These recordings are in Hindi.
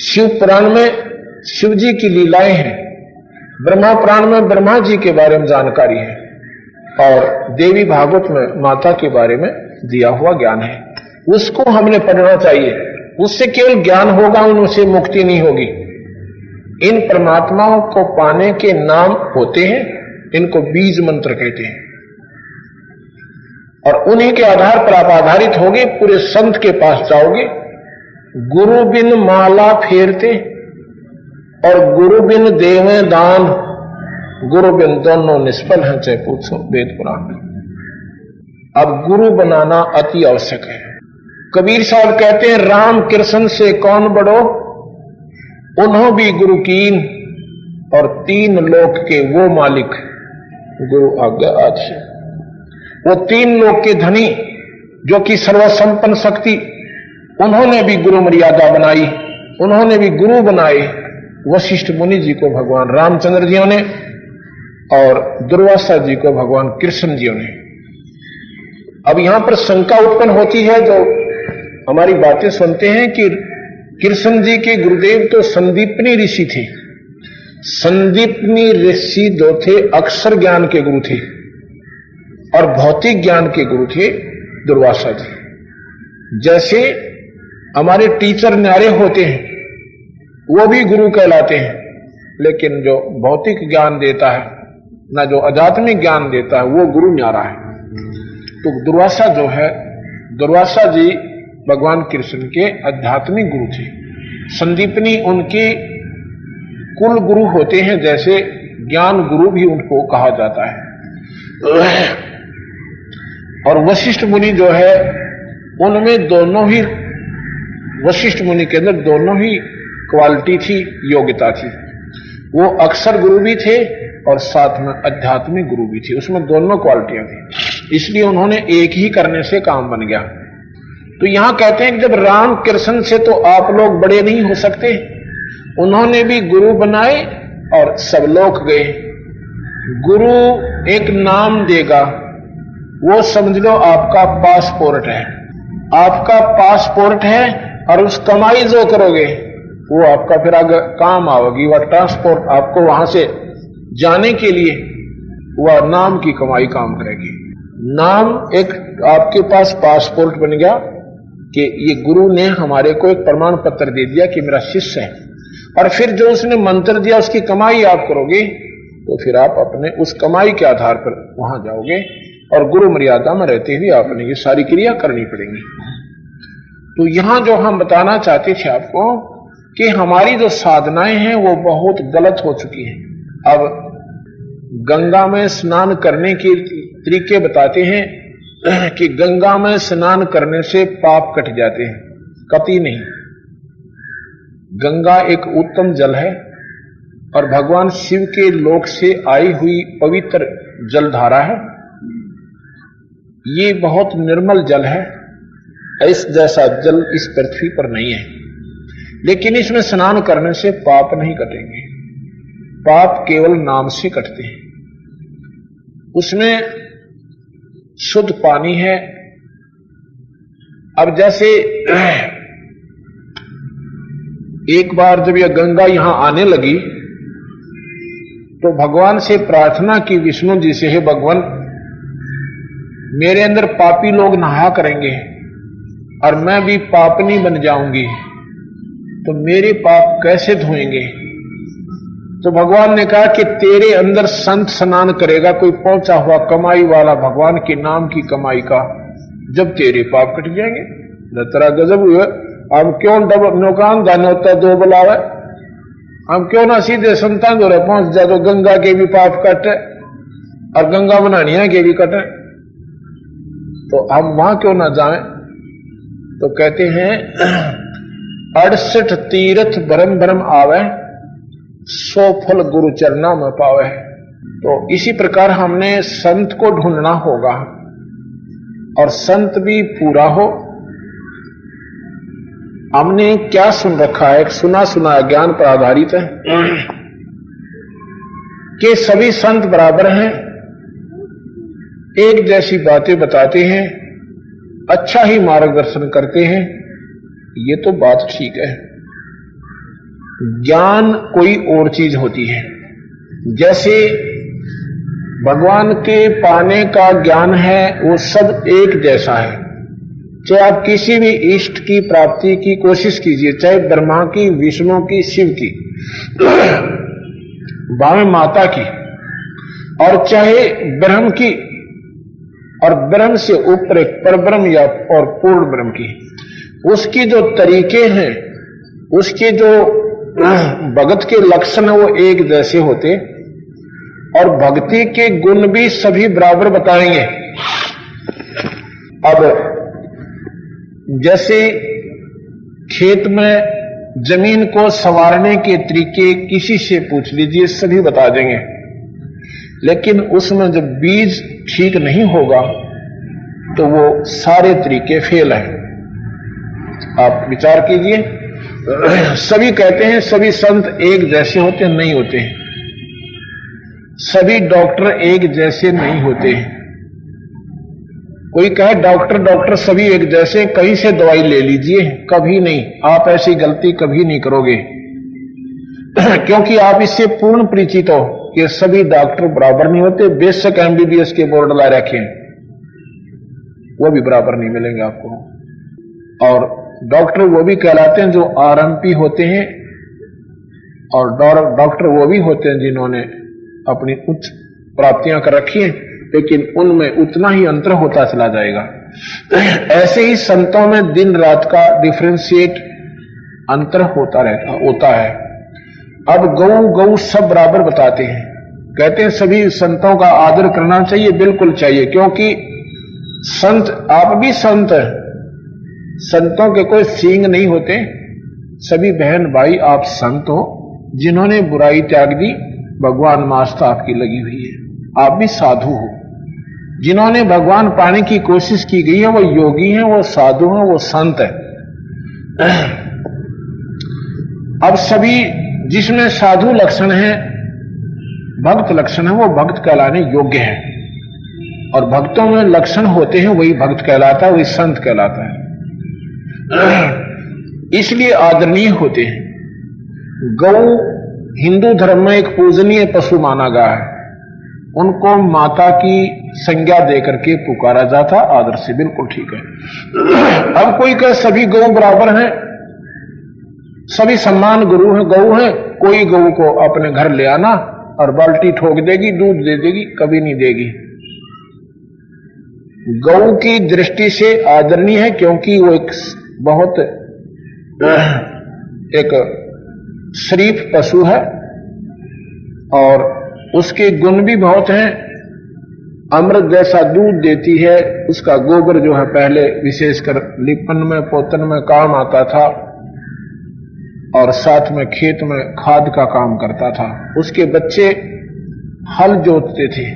शिव पुराण में शिव जी की लीलाएं हैं, ब्रह्मा पुराण में ब्रह्मा जी के बारे में जानकारी है, और देवी भागवत में माता के बारे में दिया हुआ ज्ञान है। उसको हमने पढ़ना चाहिए। उससे केवल ज्ञान होगा, उनसे मुक्ति नहीं होगी। इन परमात्माओं को पाने के नाम होते हैं, इनको बीज मंत्र कहते हैं, और उन्हीं के आधार पर आप आधारित होगे, पूरे संत के पास जाओगे। गुरु बिन माला फेरते और गुरु बिन देवे दान, गुरु बिन दोनों निष्फल हैं, चाहे पूछो वेद पुराण में। अब गुरु बनाना अति आवश्यक है। कबीर साहब कहते हैं, राम कृष्ण से कौन बड़ो, उन्हों भी गुरु कीन, और तीन लोक के वो मालिक, गुरु आज्ञा आदि। वो तीन लोक के धनी जो कि सर्वसंपन्न शक्ति, उन्होंने भी गुरु मर्यादा बनाई, उन्होंने भी गुरु बनाए वशिष्ठ मुनि जी को भगवान रामचंद्र जी ने, और दुर्वासा जी को भगवान कृष्ण जी ने। अब यहां पर शंका उत्पन्न होती है, जो हमारी बातें सुनते हैं कि कृष्ण जी के गुरुदेव तो संदीपनी ऋषि थे। संदीपनी ऋषि दो थे, अक्षर ज्ञान के गुरु थे, और भौतिक ज्ञान के गुरु थे दुर्वासा जी। जैसे हमारे टीचर न्यारे होते हैं, वो भी गुरु कहलाते हैं, लेकिन जो भौतिक ज्ञान देता है, ना जो आध्यात्मिक ज्ञान देता है, वो गुरु न्यारा है। तो दुर्वासा जो है, दुर्वासा जी भगवान कृष्ण के आध्यात्मिक गुरु थे। संदीपनी उनके कुल गुरु होते हैं, जैसे ज्ञान गुरु भी उनको कहा जाता है। और वशिष्ठ मुनि जो है, उनमें दोनों ही, वशिष्ठ मुनि के अंदर दोनों ही क्वालिटी थी, योग्यता थी। वो अक्षर गुरु भी थे और साथ में आध्यात्मिक गुरु भी थे, उसमें दोनों क्वालिटियां थी। इसलिए उन्होंने एक ही करने से काम बन गया। तो यहां कहते हैं कि जब राम कृष्ण से तो आप लोग बड़े नहीं हो सकते, उन्होंने भी गुरु बनाए और सब लोग गए। गुरु एक नाम देगा, वो समझ लो आपका पासपोर्ट है, आपका पासपोर्ट है, और उस कमाई जो करोगे वो आपका फिर आगे काम आवेगी। वह ट्रांसपोर्ट आपको वहां से जाने के लिए वह नाम की कमाई काम करेगी। नाम एक आपके पास पासपोर्ट बन गया कि ये गुरु ने हमारे को एक प्रमाण पत्र दे दिया कि मेरा शिष्य है, और फिर जो उसने मंत्र दिया उसकी कमाई आप करोगे, तो फिर आप अपने उस कमाई के आधार पर वहां जाओगे, और गुरु मर्यादा में रहते हुए आपने ये सारी क्रिया करनी पड़ेगी। तो यहां जो हम बताना चाहते थे आपको कि हमारी जो साधनाएं हैं वो बहुत गलत हो चुकी हैं। अब गंगा में स्नान करने के तरीके बताते हैं कि गंगा में स्नान करने से पाप कट जाते हैं। कतई नहीं। गंगा एक उत्तम जल है और भगवान शिव के लोक से आई हुई पवित्र जलधारा है। ये बहुत निर्मल जल है, इस जैसा जल इस पृथ्वी पर नहीं है। लेकिन इसमें स्नान करने से पाप नहीं कटेंगे, पाप केवल नाम से कटते हैं। उसमें शुद्ध पानी है। अब जैसे एक बार जब यह गंगा यहां आने लगी तो भगवान से प्रार्थना की विष्णु जी से, हे भगवान, मेरे अंदर पापी लोग नहा करेंगे और मैं भी पापनी बन जाऊंगी, तो मेरे पाप कैसे धोएंगे? तो भगवान ने कहा कि तेरे अंदर संत स्नान करेगा, कोई पहुंचा हुआ कमाई वाला भगवान के नाम की कमाई का, जब तेरे पाप कट जाएंगे। तेरा गजब हुआ, हम क्यों नौकान जाने होता दो बुलावे, हम क्यों ना सीधे संतान दो पहुंच जाए तो गंगा के भी पाप कटे और गंगा बनानिया के भी कटे, तो हम वहां क्यों ना जाएं? तो कहते हैं 68 तीर्थ भरम भरम आवे, 100 फल गुरु चरना में पावे। तो इसी प्रकार हमने संत को ढूंढना होगा और संत भी पूरा हो। हमने क्या सुन रखा है? एक सुना सुना ज्ञान पर आधारित है कि सभी संत बराबर हैं, एक जैसी बातें बताते हैं, अच्छा ही मार्गदर्शन करते हैं। ये तो बात ठीक है, ज्ञान कोई और चीज होती है। जैसे भगवान के पाने का ज्ञान है वो सब एक जैसा है। चाहे आप किसी भी इष्ट की प्राप्ति की कोशिश कीजिए, चाहे ब्रह्मा की, विष्णु की, शिव की, भावे माता की, और चाहे ब्रह्म की, और ब्रह्म से ऊपर एक परब्रह्म या और पूर्ण ब्रह्म की, उसकी जो तरीके हैं, उसके जो भगत के लक्षण है वो एक जैसे होते, और भक्ति के गुण भी सभी बराबर बताएंगे। अब जैसे खेत में जमीन को संवारने के तरीके किसी से पूछ लीजिए, सभी बता देंगे, लेकिन उसमें जब बीज ठीक नहीं होगा तो वो सारे तरीके फेल हैं। आप विचार कीजिए, सभी कहते हैं सभी संत एक जैसे होते हैं, नहीं होते हैं। सभी डॉक्टर एक जैसे नहीं होते हैं। कोई कहे डॉक्टर सभी एक जैसे, कहीं से दवाई ले लीजिए, कभी नहीं। आप ऐसी गलती कभी नहीं करोगे क्योंकि आप इससे पूर्ण परिचित हो कि सभी डॉक्टर बराबर नहीं होते। बेशक एमबीबीएस के बोर्ड ला रखे, वो भी बराबर नहीं मिलेंगे आपको। और डॉक्टर वो भी कहलाते हैं जो आरएमपी होते हैं, और डॉक्टर वो भी होते हैं जिन्होंने अपनी उच्च प्राप्तियां कर रखी हैं, लेकिन उनमें उतना ही अंतर होता चला जाएगा। ऐसे ही संतों में दिन रात का डिफरेंशिएट अंतर होता है। अब गौ सब बराबर बताते हैं, कहते हैं सभी संतों का आदर करना चाहिए, बिल्कुल चाहिए, क्योंकि संत, आप भी संत हैं, संतों के कोई सींग नहीं होते। सभी बहन भाई आप संत हो, जिन्होंने बुराई त्याग दी, भगवान मास्ता आपकी लगी हुई है। आप भी साधु हो, जिन्होंने भगवान पाने की कोशिश की गई है, वो योगी हैं, वो साधु हैं, वो संत है। अब सभी जिसमें साधु लक्षण है, भक्त लक्षण है, वो भक्त कहलाने योग्य है, और भक्तों में लक्षण होते हैं, वही भक्त कहलाता है, वही संत कहलाता है। इसलिए आदरणीय होते हैं। गौ हिंदू धर्म में एक पूजनीय पशु माना गया है, उनको माता की संज्ञा देकर के पुकारा जाता, आदर से, बिल्कुल ठीक है। अब कोई कहे सभी गौ बराबर हैं, सभी सम्मान गुरु हैं, गौ हैं, कोई गौ को अपने घर ले आना और बाल्टी ठोक देगी, दूध दे देगी, कभी नहीं देगी। गौ की दृष्टि से आदरणीय है, क्योंकि वो एक बहुत एक शरीफ पशु है, और उसके गुण भी बहुत हैं। अमृत जैसा दूध देती है, उसका गोबर जो है पहले विशेषकर लिपन में, पोतन में काम आता था, और साथ में खेत में खाद का काम करता था। उसके बच्चे हल जोतते थे,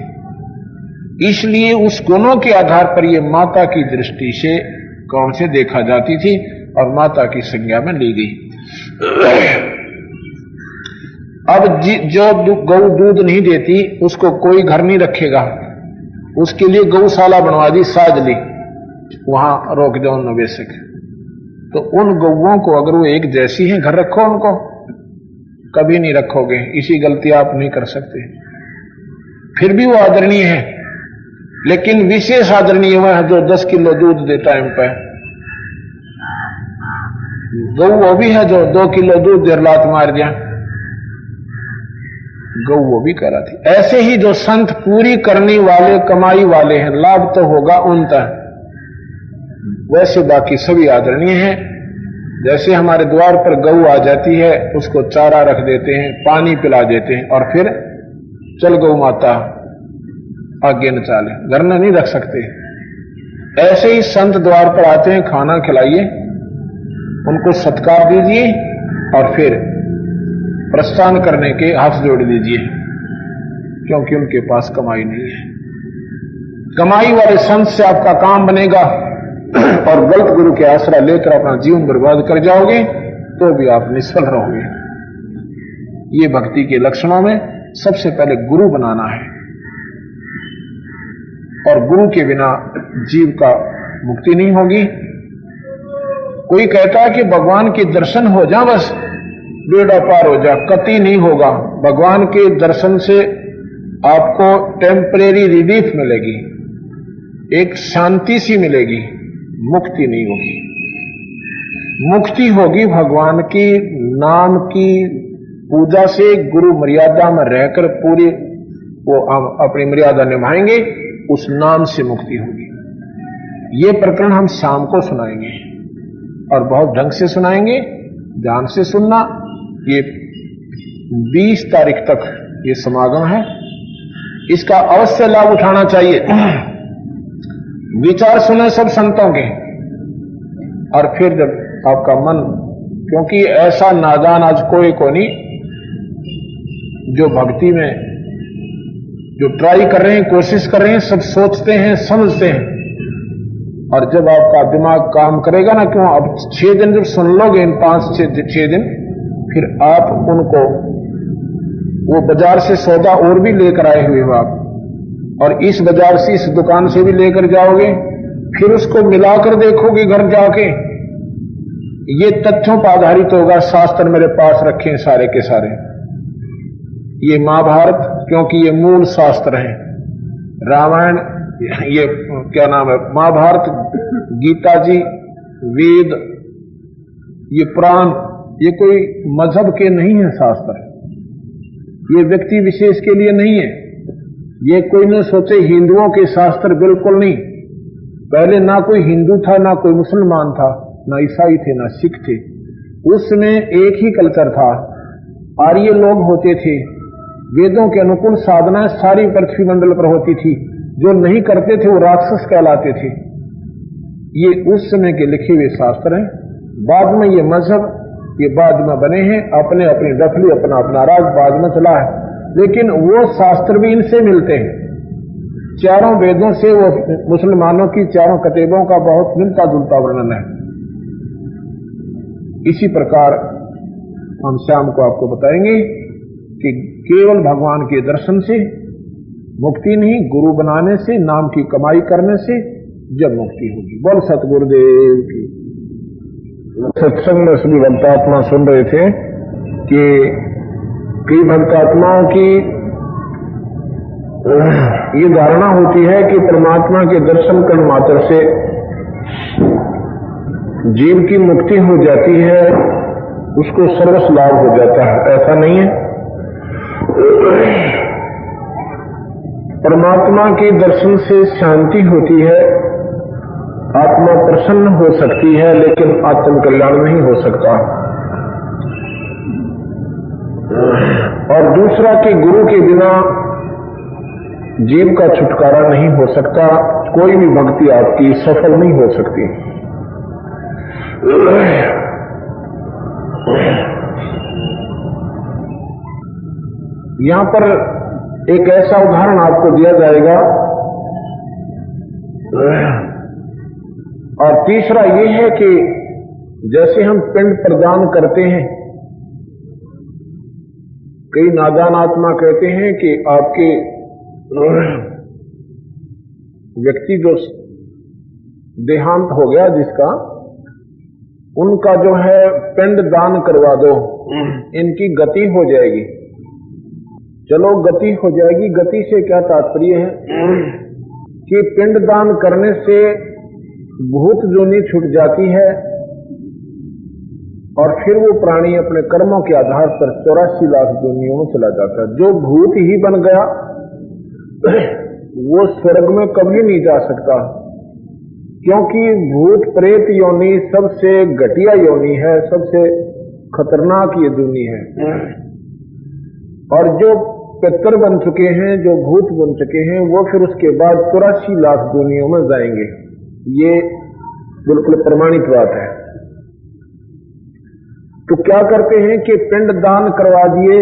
इसलिए उस गुणों के आधार पर यह माता की दृष्टि से कौन से देखा जाती थी, और माता की संज्ञा में ली गई। अब जो गौ दूध नहीं देती, उसको कोई घर नहीं रखेगा, उसके लिए गौशाला बनवा दी, साज ली, वहां रोक दो निवेशक। तो उन गौओं को अगर वो एक जैसी हैं, घर रखो उनको, कभी नहीं रखोगे, इसी गलती आप नहीं कर सकते। फिर भी वो आदरणीय है, लेकिन विशेष आदरणीय वह है जो 10 किलो दूध दे टाइम पर। गौ वो भी है जो 2 किलो दूध देर लात मार दिया, गौ वो भी करा थी। ऐसे ही जो संत पूरी करने वाले, कमाई वाले हैं, लाभ तो होगा उन तक, वैसे बाकी सभी आदरणीय हैं। जैसे हमारे द्वार पर गौ आ जाती है, उसको चारा रख देते हैं, पानी पिला देते हैं, और फिर चल गौ माता आगे न चाले, घर में नहीं रख सकते। ऐसे ही संत द्वार पर आते हैं, खाना खिलाइए, उनको सत्कार दीजिए, और फिर प्रस्थान करने के हाथ जोड़ दीजिए, क्योंकि उनके पास कमाई नहीं है। कमाई वाले संत से आपका काम बनेगा, और गलत गुरु के आसरा लेकर अपना जीवन बर्बाद कर जाओगे तो भी आप निष्फल रहोगे। ये भक्ति के लक्षणों में सबसे पहले गुरु बनाना है, और गुरु के बिना जीव का मुक्ति नहीं होगी। कोई कहता है कि भगवान के दर्शन हो जाए बस, बेड़ा पार हो जा, कति नहीं होगा। भगवान के दर्शन से आपको टेम्परेरी रिलीफ मिलेगी, एक शांति सी मिलेगी, मुक्ति नहीं होगी। मुक्ति होगी भगवान की नाम की पूजा से, गुरु मर्यादा में रहकर पूरी वो अपनी मर्यादा निभाएंगे, उस नाम से मुक्ति होगी। ये प्रकरण हम शाम को सुनाएंगे और बहुत ढंग से सुनाएंगे, ध्यान से सुनना। ये 20 तारीख तक ये समागम है, इसका अवश्य लाभ उठाना चाहिए। विचार सुने सब संतों के, और फिर जब आपका मन, क्योंकि ऐसा नादान आज कोई को नहीं जो भक्ति में जो ट्राई कर रहे हैं, कोशिश कर रहे हैं, सब सोचते हैं, समझते हैं, और जब आपका दिमाग काम करेगा ना, क्यों अब 6 दिन जब सुन लोगे, इन 5-6 दिन, फिर आप उनको वो बाजार से सौदा और भी लेकर आए हुए हो आप, और इस बाजार से इस दुकान से भी लेकर जाओगे, फिर उसको मिलाकर देखोगे घर जाके। ये तथ्यों पर आधारित होगा। शास्त्र मेरे पास रखे हैं सारे के सारे, ये महाभारत, क्योंकि ये मूल शास्त्र है, रामायण, ये क्या नाम है, महाभारत, गीता जी, वेद, ये पुराण, ये कोई मजहब के नहीं है शास्त्र, ये व्यक्ति विशेष के लिए नहीं है। ये कोई न सोचे हिंदुओं के शास्त्र, बिल्कुल नहीं। पहले ना कोई हिंदू था, ना कोई मुसलमान था, ना ईसाई थे, ना सिख थे। उसमें एक ही कल्चर था, आर्य लोग होते थे। वेदों के अनुकूल साधना सारी पृथ्वी मंडल पर होती थी, जो नहीं करते थे वो राक्षस कहलाते थे। ये उस समय के लिखे हुए शास्त्र हैं। बाद में ये मजहब, ये बाद में बने हैं, अपने अपनी डफली, अपना अपना राज बाद में चला है, लेकिन वो शास्त्र भी इनसे मिलते हैं। चारों वेदों से वो मुसलमानों की चारों कतेबों का बहुत मिलता जुलता वर्णन है। इसी प्रकार हम शाम को आपको बताएंगे कि केवल भगवान के दर्शन से मुक्ति नहीं, गुरु बनाने से, नाम की कमाई करने से जब मुक्ति होगी। बोल सतगुरुदेव की। सत्संग में सभी भक्तात्मा सुन रहे थे कि कई भक्तात्माओं की ये धारणा होती है कि परमात्मा के दर्शन करने मात्र से जीव की मुक्ति हो जाती है, उसको सर्वस्व लाभ हो जाता है। ऐसा नहीं है। परमात्मा के दर्शन से शांति होती है, आत्मा प्रसन्न हो सकती है, लेकिन आत्म कल्याण नहीं हो सकता। और दूसरा कि गुरु के बिना जीव का छुटकारा नहीं हो सकता, कोई भी भक्ति आपकी सफल नहीं हो सकती। यहां पर एक ऐसा उदाहरण आपको दिया जाएगा। और तीसरा ये है कि जैसे हम पिंड प्रदान करते हैं, कई नादान आत्मा कहते हैं कि आपके व्यक्ति जो देहांत हो गया जिसका, उनका जो है पिंड दान करवा दो, इनकी गति हो जाएगी। चलो गति हो जाएगी, गति से क्या तात्पर्य है कि पिंड दान करने से भूत जोनी छूट जाती है, और फिर वो प्राणी अपने कर्मों के आधार पर 84 लाख जोनियों में चला जाता है। जो भूत ही बन गया वो स्वर्ग में कभी नहीं जा सकता, क्योंकि भूत प्रेत योनि सबसे घटिया योनि है, सबसे खतरनाक ये दुनी है। और जो पितर बन चुके हैं, जो भूत बन चुके हैं, वो फिर उसके बाद 84 लाख दुनियों में जाएंगे। ये बिल्कुल प्रमाणित बात है। तो क्या करते हैं कि पिंड दान करवा दिए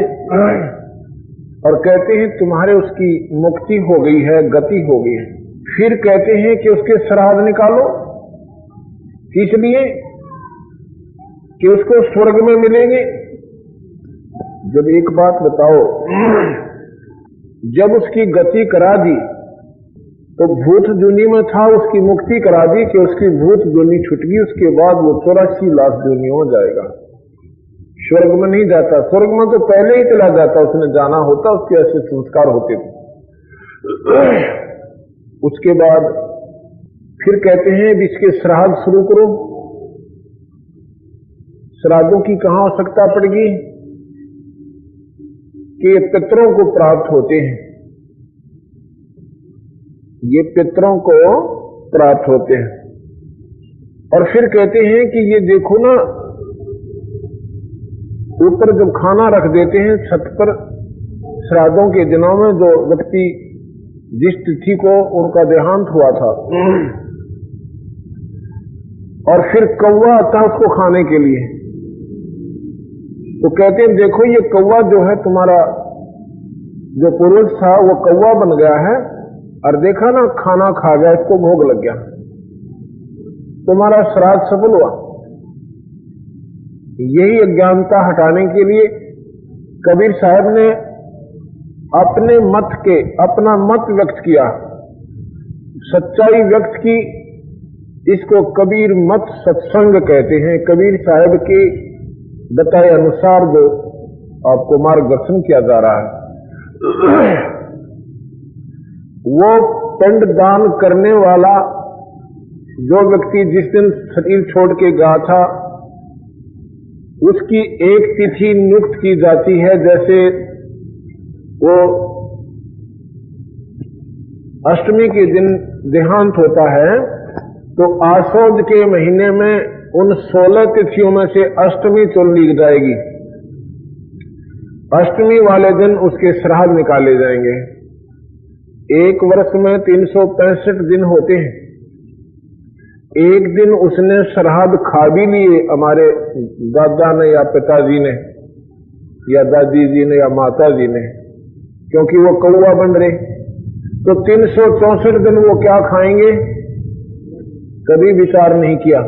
और कहते हैं तुम्हारे उसकी मुक्ति हो गई है, गति हो गई है। फिर कहते हैं कि उसके श्राद्ध निकालो, किस लिए? कि उसको स्वर्ग में मिलेंगे। जब एक बात बताओ, जब उसकी गति करा दी तो भूत दुनी में था, उसकी मुक्ति करा दी कि उसकी भूत दुनी छूट गई, उसके बाद वो 84 लाख दुनियों में जाएगा। स्वर्ग में नहीं जाता, स्वर्ग में तो पहले ही चला जाता, उसने जाना होता, उसके ऐसे संस्कार होते थे। उसके बाद फिर कहते हैं इसके श्राद्ध शुरू करो। श्राद्धों की कहां आवश्यकता पड़ेगी कि ये पितरों को प्राप्त होते हैं, ये पितरों को प्राप्त होते हैं। और फिर कहते हैं कि ये देखो ना, ऊपर जब खाना रख देते हैं छत पर, श्राद्धों के दिनों में जो व्यक्ति जिस तिथि को उनका देहांत हुआ था, और फिर कौवा आता उसको खाने के लिए, तो कहते हैं देखो ये कौवा जो है तुम्हारा जो पुरुष था वो कौवा बन गया है, और देखा ना खाना खा गया, इसको भोग लग गया, तुम्हारा श्राद्ध सफल हुआ। यही अज्ञानता हटाने के लिए कबीर साहब ने अपने मत के अपना मत व्यक्त किया, सच्चाई व्यक्त की। इसको कबीर मत सत्संग कहते हैं। कबीर साहब के बताए अनुसार जो आपको मार्गदर्शन किया जा रहा है, वो पिंड दान करने वाला जो व्यक्ति जिस दिन शरीर छोड़ के गया था, उसकी एक तिथि नियुक्त की जाती है। जैसे वो अष्टमी के दिन देहांत होता है, तो आसोज के महीने में उन 16 तिथियों में से अष्टमी चुन ली जाएगी। अष्टमी वाले दिन उसके श्राद्ध निकाले जाएंगे। एक वर्ष में 365 दिन होते हैं। एक दिन उसने श्राद्ध खा भी लिए, हमारे दादा ने या पिताजी ने या दादी जी ने या माता जी ने, क्योंकि वो कौवा बन रहे, तो 364 दिन वो क्या खाएंगे, कभी विचार नहीं किया।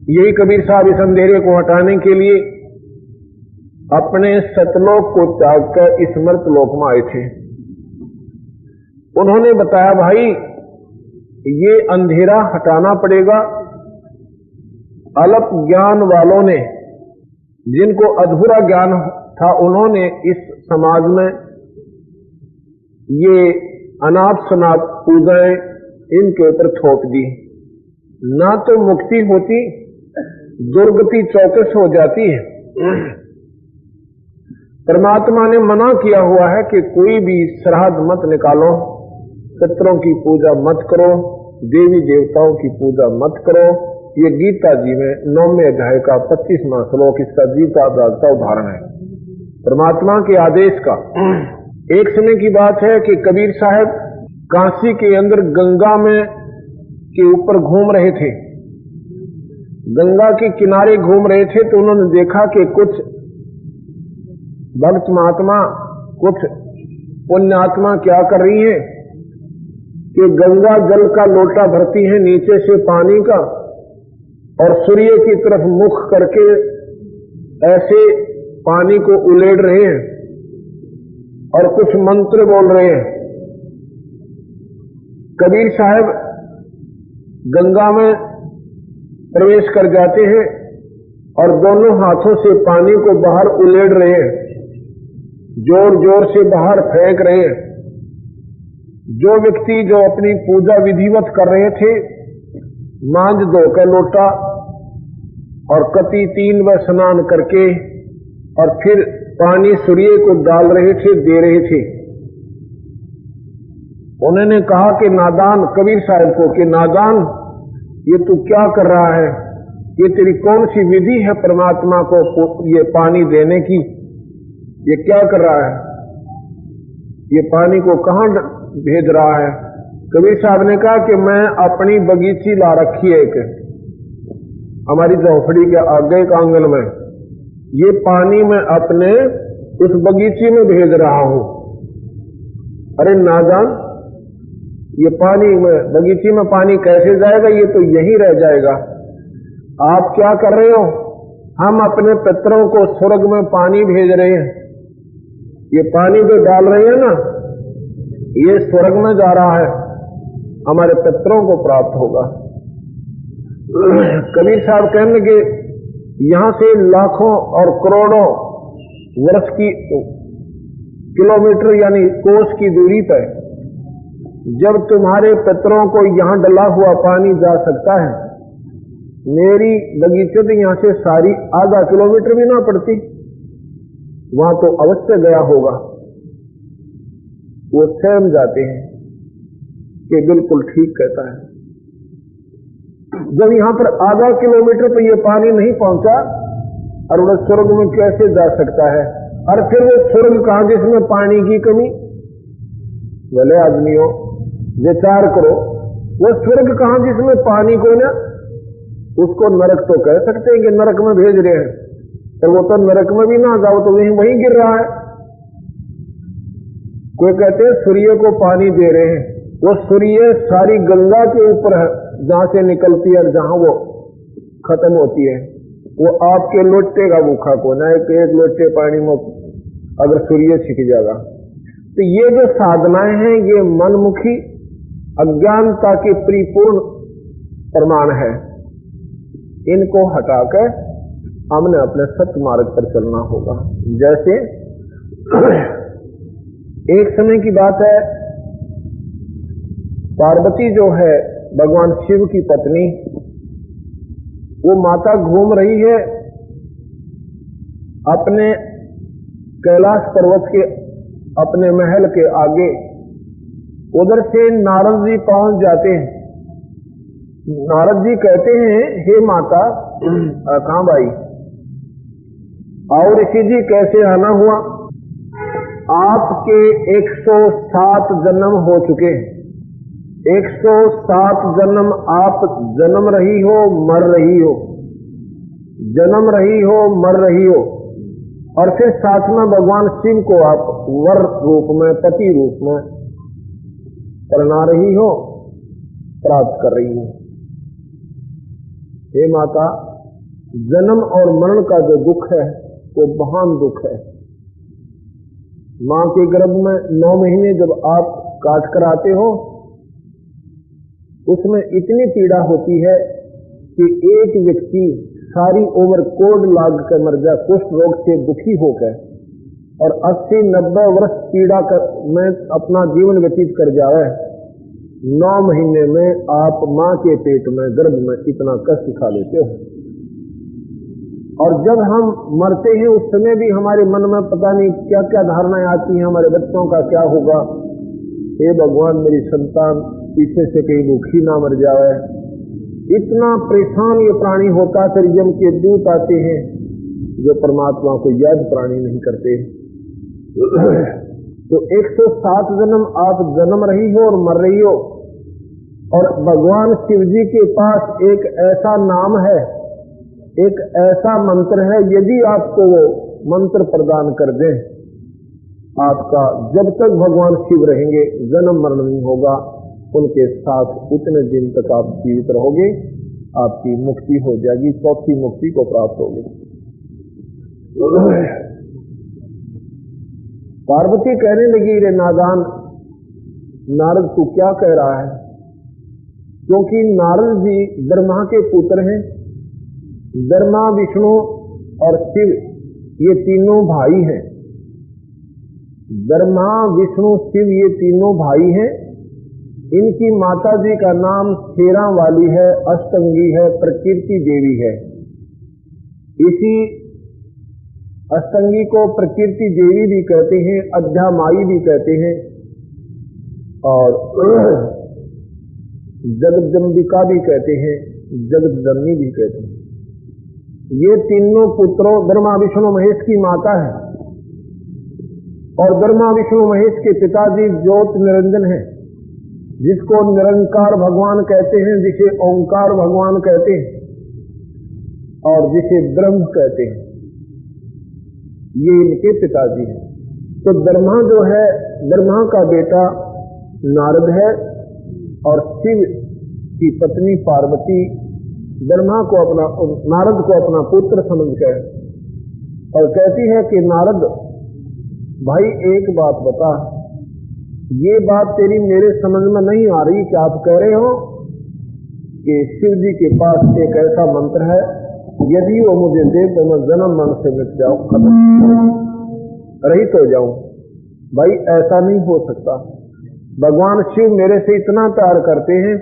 यही कबीर साहब इस अंधेरे को हटाने के लिए अपने सतलोक को त्याग कर इस मर्त लोक में आए थे। उन्होंने बताया भाई ये अंधेरा हटाना पड़ेगा। अल्प ज्ञान वालों ने, जिनको अधूरा ज्ञान था, उन्होंने इस समाज में ये अनाथ शनाथ पूजाएं इनके ऊपर थोप दी। ना तो मुक्ति होती, दुर्गति चौकस हो जाती है। परमात्मा ने मना किया हुआ है कि कोई भी श्राद्ध मत निकालो, पितरों की पूजा मत करो, देवी देवताओं की पूजा मत करो। ये गीता जी में 9वें अध्याय का 25वां श्लोक इसका जीता जागता उदाहरण है, परमात्मा के आदेश का। एक समय की बात है कि कबीर साहब काशी के अंदर गंगा में के ऊपर घूम रहे थे, गंगा के किनारे घूम रहे थे, तो उन्होंने देखा कि कुछ भक्त महात्मा, कुछ पुण्यात्मा क्या कर रही है कि गंगा जल का लोटा भरती है नीचे से पानी का, और सूर्य की तरफ मुख करके ऐसे पानी को उलेड़ रहे हैं और कुछ मंत्र बोल रहे हैं। कबीर साहब गंगा में प्रवेश कर जाते हैं और दोनों हाथों से पानी को बाहर उलेड़ रहे हैं, जोर जोर से बाहर फेंक रहे हैं। जो व्यक्ति जो अपनी पूजा विधिवत कर रहे थे, मांझ धोकर लोटा और कति 3 बार स्नान करके और फिर पानी सूर्य को डाल रहे थे, दे रहे थे। उन्होंने कहा कि नादान, कबीर साहब को, कि नादान ये तू क्या कर रहा है, ये तेरी कौन सी विधि है परमात्मा को ये पानी देने की, ये क्या कर रहा है, ये पानी को कहां भेज रहा है। कबीर साहब ने कहा कि मैं अपनी बगीची ला रखी है, एक हमारी झोपड़ी के आगे के आंगन में, ये पानी मैं अपने उस बगीची में भेज रहा हूं। अरे नादान, ये पानी में बगीची में पानी कैसे जाएगा, ये तो यहीं रह जाएगा। आप क्या कर रहे हो, हम अपने पितरों को स्वर्ग में पानी भेज रहे हैं, ये पानी जो डाल रहे हैं ना, ये स्वर्ग में जा रहा है, हमारे पितरों को प्राप्त होगा। कबीर साहब कहने लगे यहां से लाखों और करोड़ों वर्ष की किलोमीटर यानी कोस की दूरी पर जब तुम्हारे पितरों को यहां डला हुआ पानी जा सकता है, मेरी बगीचे तो यहां से सारी आधा किलोमीटर भी ना पड़ती, वहां तो अवश्य गया होगा। वो सहम जाते हैं कि बिल्कुल ठीक कहता है। जब यहां पर आधा किलोमीटर पर यह पानी नहीं पहुंचा और वह स्वर्ग में कैसे जा सकता है? और फिर वो स्वर्ग कहां जिसमें पानी की कमी? भले आदमियों विचार करो, वो स्वर्ग कहां जिसमें पानी को ना, उसको नरक तो कह सकते हैं कि नरक में भेज रहे हैं, पर वो तो नरक में भी ना जाओ तो वहीं गिर रहा है। कोई कहते हैं सूर्य को पानी दे रहे हैं, वो सूर्य सारी गंगा के ऊपर है जहां से निकलती है और जहां वो खत्म होती है। वो आपके लोटे का भूखा को ना, एक लोटे पानी में अगर सूर्य छिक जाएगा। तो ये जो साधनाएं हैं ये मनमुखी अज्ञानता के परिपूर्ण प्रमाण है। इनको हटाकर हमने अपने सत्य मार्ग पर चलना होगा। जैसे एक समय की बात है, पार्वती जो है भगवान शिव की पत्नी, वो माता घूम रही है अपने कैलाश पर्वत के अपने महल के आगे। उधर से नारद जी पहुंच जाते हैं। नारद जी कहते हैं, हे माता, कहां भाई? और ऋषि जी कैसे आना हुआ? आपके 107 जन्म हो चुके हैं। 107 जन्म आप जन्म रही हो, मर रही हो, जन्म रही हो, मर रही हो, और फिर साथ में भगवान शिव को आप वर रूप में, पति रूप में करना रही हो, प्राप्त कर रही हो। हे माता, जन्म और मरण का जो दुख है वो महान दुख है। मां के गर्भ में 9 महीने जब आप काट कर आते हो, उसमें इतनी पीड़ा होती है कि एक व्यक्ति सारी उम्र कोढ़ लाग कर मर जाए, कुष्ठ रोग से दुखी होकर, और 80-90 वर्ष पीड़ा में अपना जीवन व्यतीत कर जाए। 9 महीने में आप मां के पेट में, गर्भ में इतना कष्ट उठा लेते हो। और जब हम मरते हैं उस समय भी हमारे मन में पता नहीं क्या क्या धारणाएं आती हैं, हमारे बच्चों का क्या होगा। हे भगवान, मेरी संतान पीछे से कहीं भूखी ना मर जाए। इतना परेशान ये प्राणी होता है। फिर यम के दूत आते हैं जो परमात्मा को याद प्राणी नहीं करते। तो 107 जन्म आप जन्म रही हो और मर रही हो, और भगवान शिव जी के पास एक ऐसा नाम है, एक ऐसा मंत्र है, यदि आपको वो मंत्र प्रदान कर दें, आपका जब तक भगवान शिव रहेंगे जन्म मरण नहीं होगा। उनके साथ उतने दिन तक आप जीवित रहोगे, आपकी मुक्ति हो जाएगी, चौथी मुक्ति को प्राप्त होगी। पार्वती कहने लगी, रे नादान नारद, तू क्या कह रहा है? क्योंकि नारद जी ब्रह्मा के पुत्र हैं। ब्रह्मा, विष्णु और शिव ये तीनों भाई हैं। ब्रह्मा, विष्णु, शिव ये तीनों भाई हैं। इनकी माता जी का नाम शेरा वाली है, अष्टंगी है, प्रकृति देवी है। इसी अष्टंगी को प्रकृति देवी भी कहते हैं, अध्यामाई भी कहते हैं, और जगदम्बिका भी कहते हैं, जगदजननी भी कहते हैं। ये तीनों पुत्रों ब्रह्मा, विष्णु, महेश की माता है। और ब्रह्मा, विष्णु, महेश के पिताजी ज्योत निरंजन है, जिसको निरंकार भगवान कहते हैं, जिसे ओंकार भगवान कहते हैं, और जिसे ब्रह्म कहते हैं। ये इनके पिताजी हैं। तो ब्रह्मा जो है, ब्रह्मा का बेटा नारद है, और शिव की पत्नी पार्वती ब्रह्मा को अपना, नारद को अपना पुत्र समझकर और कहती है कि नारद भाई, एक बात बता, ये बात तेरी मेरे समझ में नहीं आ रही कि आप कह रहे हो कि शिव जी के पास एक ऐसा मंत्र है यदि वो मुझे दे तो मैं जन्म मन से मिट जाऊं, खत्म रहित हो जाऊं। भाई ऐसा नहीं हो सकता। भगवान शिव मेरे से इतना प्यार करते हैं,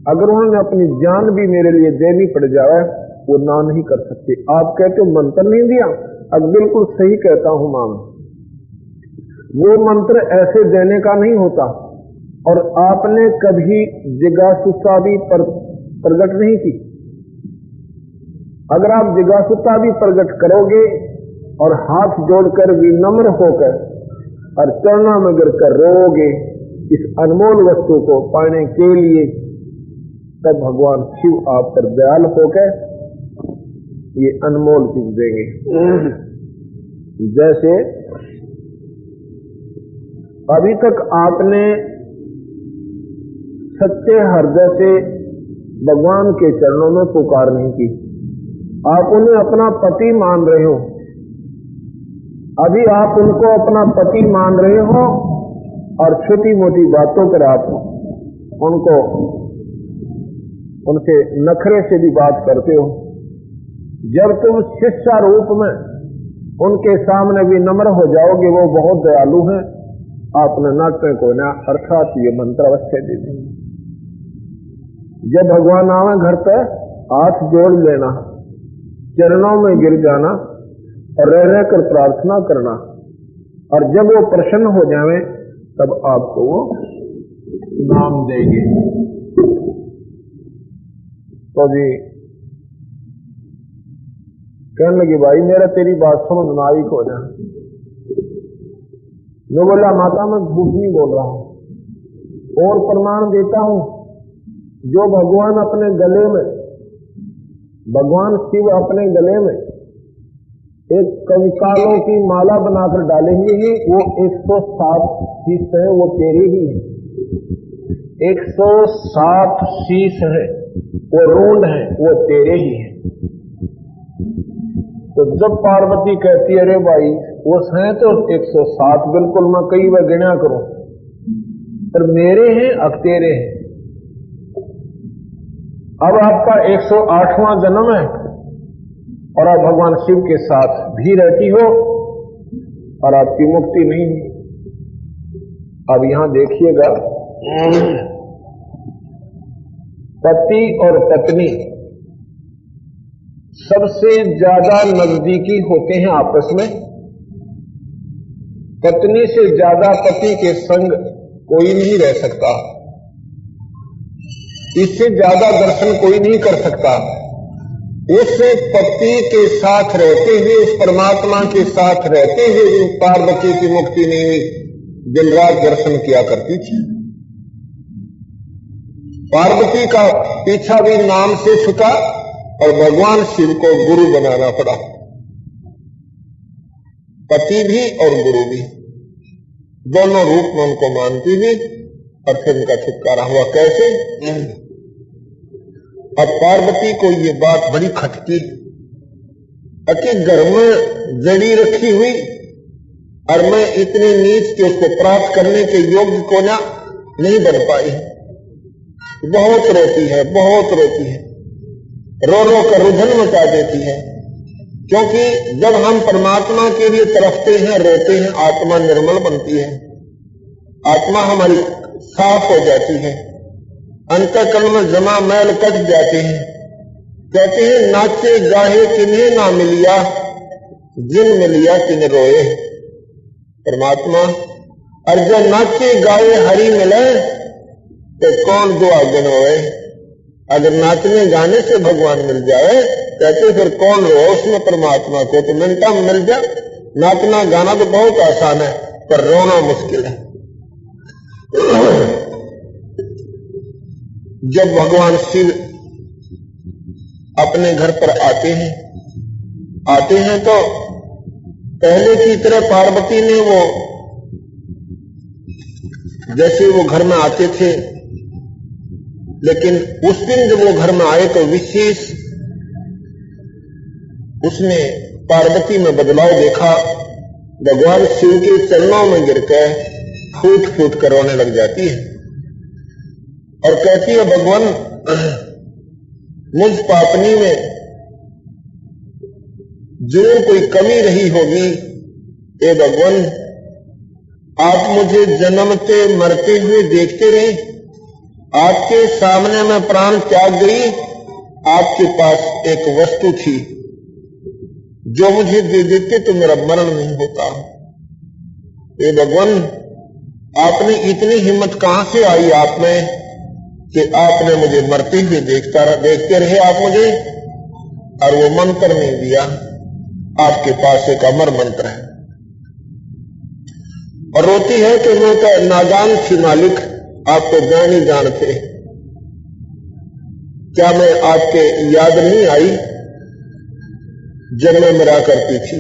अगर उन्होंने अपनी जान भी मेरे लिए देनी पड़ जाए वो ना नहीं कर सकते। आप कहते हो मंत्र नहीं दिया, अब बिल्कुल सही कहता हूं मां, वो मंत्र ऐसे देने का नहीं होता। और आपने कभी जिज्ञासुता भी प्रकट नहीं की। अगर आप जिज्ञासुता भी प्रकट करोगे और हाथ जोड़कर विनम्र होकर और चरणों में गिरकर रोओगे इस अनमोल वस्तु को पाने के लिए, तब भगवान शिव आप पर दयाल होकर ये अनमोल चीज देंगे। जैसे अभी तक आपने सच्चे हृदय से भगवान के चरणों में पुकार नहीं की, आप उन्हें अपना पति मान रहे हो। अभी आप उनको अपना पति मान रहे हो और छोटी मोटी बातों पर आप उनसे नखरे से भी बात करते हो। जब तुम शिष्य रूप में उनके सामने भी नम्र हो जाओगे, वो बहुत दयालु हैं, आपने नाट्य को ना अर्थात ये मंत्र अवश्य दे देंगे। जब भगवान आवे घर पर हाथ जोड़ लेना, चरणों में गिर जाना और रह रहकर प्रार्थना करना, और जब वो प्रसन्न हो जावे तब आपको वो नाम देंगे। तो जी कहने लगी भाई मेरा तेरी बात समझ में आई को ना। मैं बोला माता मैं झूठ नहीं बोल रहा हूं, और प्रमाण देता हूं। जो भगवान अपने गले में, भगवान शिव अपने गले में एक कंकालों की माला बनाकर डालेंगे ही, वो 107 शीश है, वो तेरे ही है। 107 शीश है, वो रूंड है, वो तेरे ही है। तो जब पार्वती कहती है अरे भाई वो हैं तो 107 बिल्कुल, मैं कई बार गिना करूं, पर मेरे हैं अब तेरे हैं। अब आपका 108वां जन्म है और आप भगवान शिव के साथ भी रहती हो और आपकी मुक्ति नहीं हुई। अब यहां देखिएगा, पति और पत्नी सबसे ज्यादा नजदीकी होते हैं आपस में। पत्नी से ज्यादा पति के संग कोई नहीं रह सकता, इससे ज्यादा दर्शन कोई नहीं कर सकता। उस पति के साथ रहते हुए, उस परमात्मा के साथ रहते हुए पार्वती की मुक्ति नहीं हुई, दिन रात दर्शन किया करती थी। पार्वती का पीछा भी नाम से छूटा और भगवान शिव को गुरु बनाना पड़ा। पति भी और गुरु भी दोनों रूप में उनको मानती थी और फिर उनका छुटकारा हुआ। कैसे? अब पार्वती को ये बात बड़ी खटकी कि घर में जड़ी रखी हुई और मैं इतनी नीच के उसको प्राप्त करने के योग्य को ना नहीं बन पाई। बहुत रोती है, बहुत रोती है, रो रो कर रुधन मचा देती है। क्योंकि जब हम परमात्मा के लिए तरफते हैं, रोते हैं, आत्मा निर्मल बनती है, आत्मा हमारी साफ हो जाती है, अंतःकरण में जमा मैल कट जाते हैं। कहते हैं नाचे गाहे किन्हें ना मिलिया, जिन मिलिया किन रोए। परमात्मा और जब नाचे गाए हरि मिले तो कौन दुआ गिनोए। अगर नाचने गाने से भगवान मिल जाए कहते फिर कौन रो उसमें परमात्मा को, तो मिनटा में मिल जाए। नाचना गाना तो बहुत आसान है पर रोना मुश्किल है। जब भगवान शिव अपने घर पर आते हैं तो पहले की तरह पार्वती ने वो जैसे वो घर में आते थे, लेकिन उस दिन जब वो घर में आए तो विशेष उसने पार्वती में बदलाव देखा। भगवान शिव के चरणों में गिरकर फूट फूट कर रोने लग जाती है और कहती है भगवान मुझ पापनी में जरूर कोई कमी रही होगी। हे भगवान, आप मुझे जन्मते मरते हुए देखते रहे, आपके सामने मैं प्राण त्याग गई, आपके पास एक वस्तु थी जो मुझे दे देते तो मेरा मरण नहीं होता। हे भगवान, आपने इतनी हिम्मत कहां से आई आप में कि आपने मुझे मरते हुए देखते रहे आप मुझे, और वो मंत्र नहीं दिया। आपके पास एक अमर मंत्र है। और रोती है कि मैं तो नादान थी मालिक, आप तो जान ही जानते। क्या मैं आपके याद नहीं आई जब मैं मरा करती थी?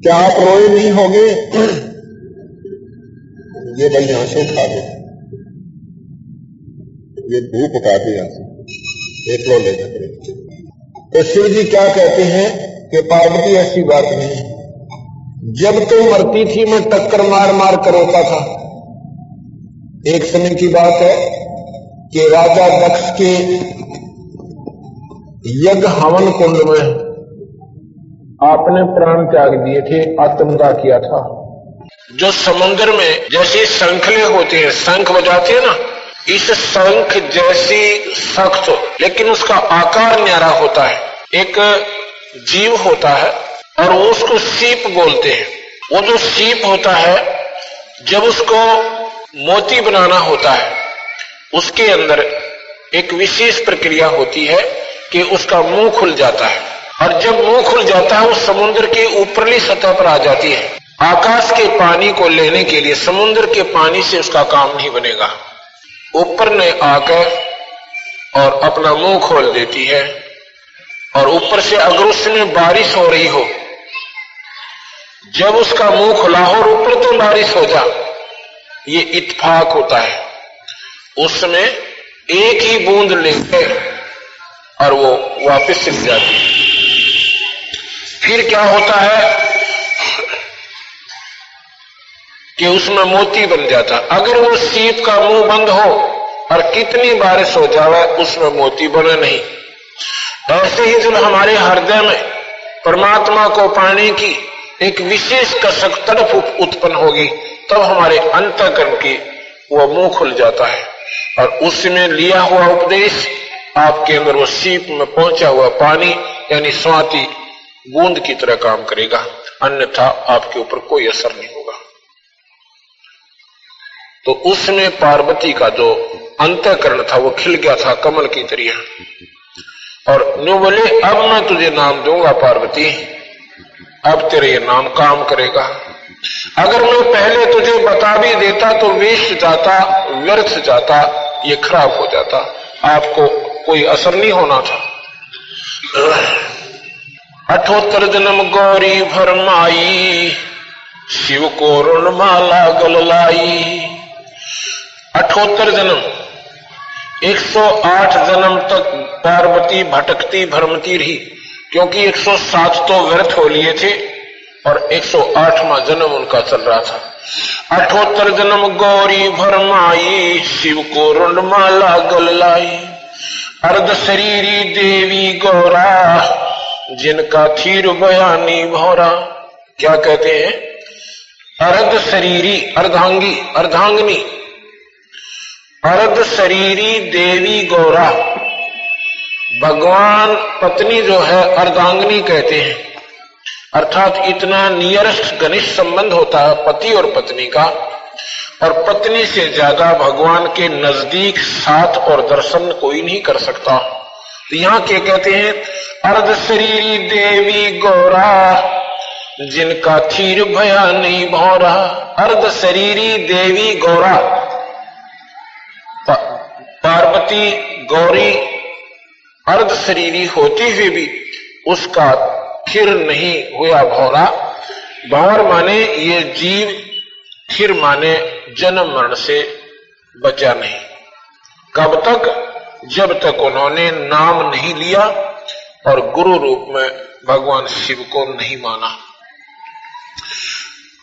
क्या आप रोए नहीं होगे? ये भाई यहां से उठा दो, ये धूप उठा दे यहां से, एक लो ले जाते। तो शिव जी क्या कहते हैं कि पार्वती ऐसी बात नहीं, जब तो मरती थी मैं टक्कर मार मार कर रोता था। एक समय की बात है कि राजा दक्ष के यज्ञ हवन कुंड में आपने प्राण त्याग दिए थे, आत्मदाह किया था। जो समुद्र में जैसे शंखले होते हैं, शंख बजाते हैं ना, इस शंख जैसी सख्त लेकिन उसका आकार न्यारा होता है, एक जीव होता है और उसको सीप बोलते हैं। वो जो सीप होता है, जब उसको मोती बनाना होता है, उसके अंदर एक विशेष प्रक्रिया होती है कि उसका मुंह खुल जाता है, और जब मुंह खुल जाता है वो समुद्र की ऊपरली सतह पर आ जाती है। आकाश के पानी को लेने के लिए समुद्र के पानी से उसका काम नहीं बनेगा, ऊपर ने आकर और अपना मुंह खोल देती है। और ऊपर से अगर उसमें बारिश हो रही हो, जब उसका मुंह खुला हो और ऊपर तो बारिश हो जा, ये इत्तेफाक होता है। उसमें एक ही बूंद लेके और वो वापस सिल जाती है। फिर क्या होता है कि उसमें मोती बन जाता। अगर वो सीप का मुंह बंद हो और कितनी बारिश हो जाए उसमें मोती बने नहीं। ऐसे ही जब हमारे हृदय में परमात्मा को पाने की एक विशेष कसक तड़प उत्पन्न होगी, तब हमारे अंतःकरण की वो मुंह खुल जाता है और उसमें लिया हुआ उपदेश आपके अंदर वो सीप में पहुंचा हुआ पानी यानी स्वाति बूंद की तरह काम करेगा, अन्यथा आपके ऊपर कोई असर नहीं होगा। तो उसमें पार्वती का जो अंतःकरण था वो खिल गया था कमल की तरह, और न्यू बोले अब मैं तुझे नाम दूंगा पार्वती, अब तेरे ये नाम काम करेगा। अगर मैं पहले तुझे बता भी देता तो वेस्ट जाता, व्यर्थ जाता, ये खराब हो जाता, आपको कोई असर नहीं होना था। 78 जन्म गौरी भरमाई, शिव को ऋणमाला गल लाई। 78 जन्म, 108 जन्म तक पार्वती भटकती भ्रमती रही, क्योंकि 107 तो व्यर्थ हो लिए थे और 108वां जन्म उनका चल रहा था। 78 जन्म गौरी भरमाई, शिव को ऋणमाला गल लाई। अर्ध शरीरी देवी गौरा, जिनका थीर बयानी भौरा। क्या कहते हैं? अर्ध शरीरी, अर्धांगी, अर्धांगनी, अर्ध शरीरी देवी गौरा। भगवान पत्नी जो है अर्धांगनी कहते हैं, अर्थात इतना नियरेस्ट घनिष्ठ संबंध होता है पति और पत्नी का, और पत्नी से ज्यादा भगवान के नजदीक साथ और दर्शन कोई नहीं कर सकता। तो यहां क्या कहते हैं? अर्ध शरीरी देवी गौरा, जिनका थीर भया नहीं भौरा। अर्ध शरीरी देवी गौरा, पार्वती गौरी अर्ध शरीरी होती हुई भी उसका थिर नहीं हुआ भौरा। भौर माने ये जीव, थिर माने जन्म मरण से बचा नहीं। कब तक? जब तक उन्होंने नाम नहीं लिया और गुरु रूप में भगवान शिव को नहीं माना।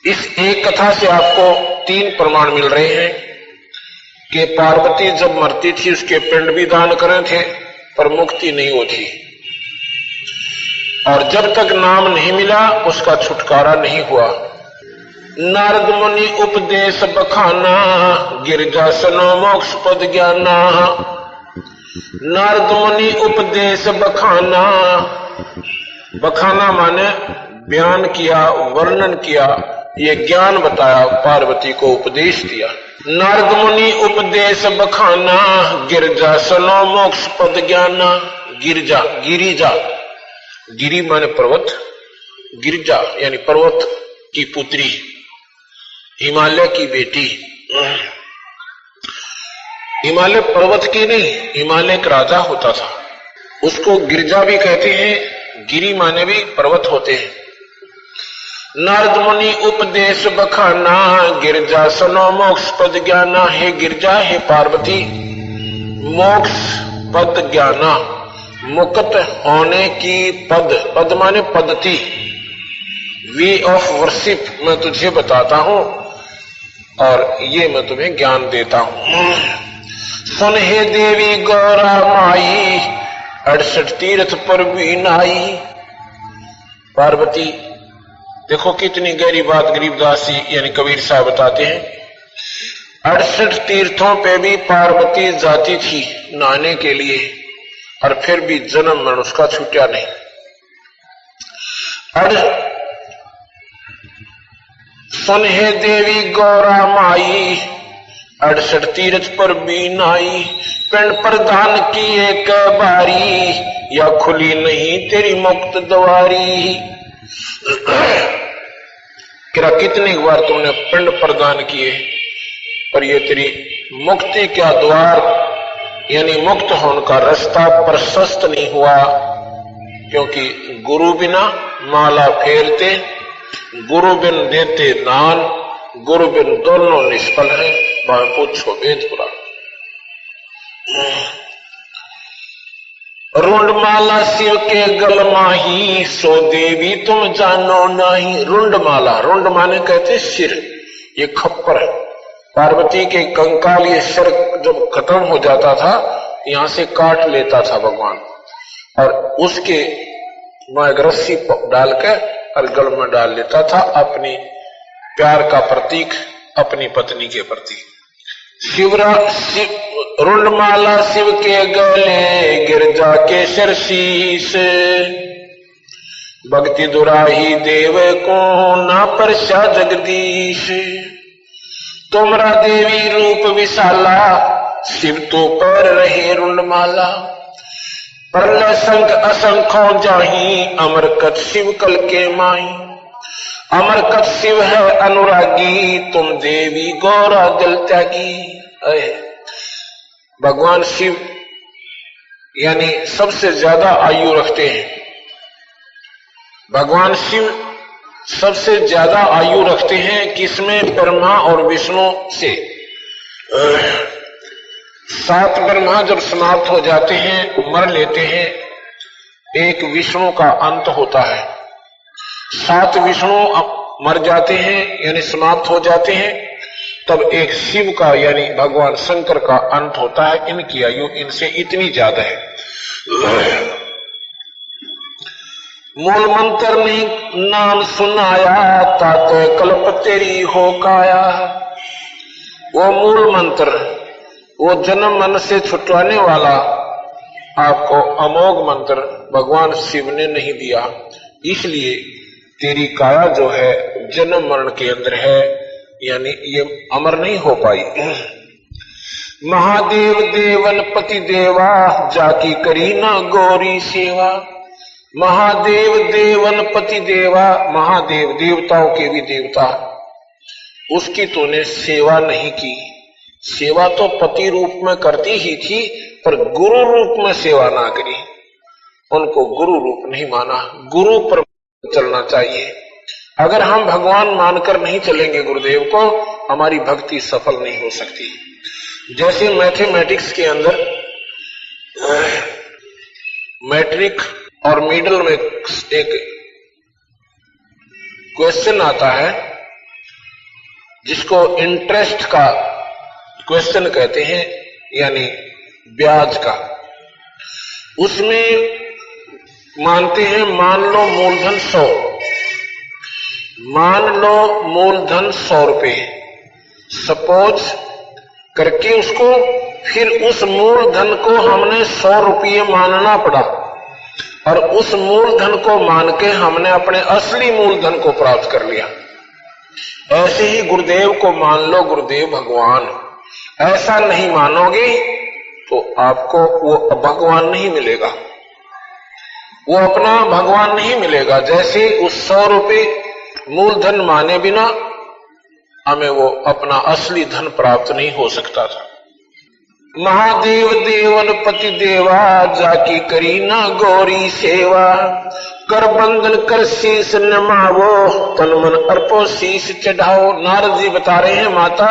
इस एक कथा से आपको 3 प्रमाण मिल रहे हैं कि पार्वती जब मरती थी उसके पिंड भी दान करे थे पर मुक्ति नहीं होती। और जब तक नाम नहीं मिला उसका छुटकारा नहीं हुआ। नारद मुनि उपदेश बखाना, गिरजा सनो मोक्ष पद ज्ञाना। नारद मुनि उपदेश बखाना, बखाना माने बयान किया, वर्णन किया, ये ज्ञान बताया, पार्वती को उपदेश दिया। नारद मुनि उपदेश बखाना, गिरजा सनो मोक्ष पद ज्ञाना। गिरजा, गिरिजा, गिरी माने पर्वत, गिरजा यानी पर्वत की पुत्री, हिमालय की बेटी। हिमालय पर्वत की नहीं, हिमालय एक राजा होता था, उसको गिरजा भी कहते हैं, गिरी माने भी पर्वत होते हैं। नारद मुनि उपदेश बखाना, गिरजा सनो मोक्ष पद ज्ञाना। हे गिरजा, हे पार्वती, मोक्ष पद ज्ञाना, मुक्त होने की पद, पद माने पद्धति, वे ऑफ वर्शिप मैं तुझे बताता हूं और ये मैं तुम्हें ज्ञान देता हूं। सुन हे देवी गौरा माई, 68 तीर्थ पर भी नाई। पार्वती, देखो कितनी गहरी बात गरीबदास जी यानी कबीर साहब बताते हैं। 68 तीर्थों पे भी पार्वती जाती थी नहाने के लिए और फिर भी जन्म मरण उसका छूटा नहीं। सुन हे देवी गौरा माई, 68 तीर्थ पर भी नाई। पिंड प्रदान की एक बारी, या खुली नहीं तेरी मुक्त द्वारी। कितनी बार तुमने पिंड प्रदान किए पर ये तेरी मुक्ति का द्वार यानी मुक्त होने का रास्ता प्रशस्त नहीं हुआ, क्योंकि गुरु बिना माला फेरते, गुरु बिन देते दान, गुरु बिन दोनों निष्फल है। पूछो वेद पुराण। रुंडमाला शिव के गल माही, सो देवी तुम जानो नहीं। रुंडमाला, रुंड माने कहते सिर, ये खप्पर है। पार्वती के कंकाल ये सिर जब खत्म हो जाता था यहां से काट लेता था भगवान और उसके रस्सी डालकर और गल में डाल लेता था, अपनी प्यार का प्रतीक अपनी पत्नी के प्रति। रुंडमाला शिव के गले, गिरजा के सिर शीश। भक्ति दुराही देव को ना परसा जगदीश। तुमरा देवी रूप विशाला, शिव तो पर रहे रुंडमाला। प्रलय संख असंख्यों जाही, अमरकत शिव कल के माही। अमरकत शिव है अनुरागी, तुम देवी गौरा दिल त्यागी। भगवान शिव यानी सबसे ज्यादा आयु रखते हैं। भगवान शिव सबसे ज्यादा आयु रखते हैं किसमें? ब्रह्मा और विष्णु से। 7 ब्रह्मा जब समाप्त हो जाते हैं, मर लेते हैं, एक विष्णु का अंत होता है। 7 विष्णु मर जाते हैं यानी समाप्त हो जाते हैं, तब एक शिव का यानी भगवान शंकर का अंत होता है। इनकी आयु इनसे इतनी ज्यादा है। मूल मंत्र ने नाम सुनाया, ताते कल्प तेरी हो काया। वो मूल मंत्र, वो जन्म मन से छुटवाने वाला आपको अमोघ मंत्र भगवान शिव ने नहीं दिया, इसलिए तेरी काया जो है जन्म मरण के अंदर है, यानी ये अमर नहीं हो पाई। महादेव देवन पति देवा, जाकी करी ना गौरी सेवा। महादेव देवन पति देवा, महादेव देवताओं के भी देवता, उसकी तूने सेवा नहीं की। सेवा तो पति रूप में करती ही थी, पर गुरु रूप में सेवा ना करी, उनको गुरु रूप नहीं माना। गुरु पर चलना चाहिए। अगर हम भगवान मानकर नहीं चलेंगे गुरुदेव को, हमारी भक्ति सफल नहीं हो सकती। जैसे मैथमेटिक्स के अंदर मैट्रिक और मिडिल में एक क्वेश्चन आता है जिसको इंटरेस्ट का क्वेश्चन कहते हैं, यानी ब्याज का। उसमें मानते हैं मान लो मूलधन 100, मान लो मूलधन 100 रुपए सपोज करके उसको, फिर उस मूलधन को हमने 100 रुपये मानना पड़ा और उस मूलधन को मान के हमने अपने असली मूलधन को प्राप्त कर लिया। ऐसे ही गुरुदेव को मान लो गुरुदेव भगवान। ऐसा नहीं मानोगे तो आपको वो भगवान नहीं मिलेगा, वो अपना भगवान नहीं मिलेगा। जैसे उस 100 रुपये मूलधन माने बिना हमें वो अपना असली धन प्राप्त नहीं हो सकता था। महादेव देवन पति देवा, जाकी करी ना गौरी सेवा, कर बंधन कर शीश नमावो, तन मन अर्पो शीश चढ़ाओ। नारद जी बता रहे हैं माता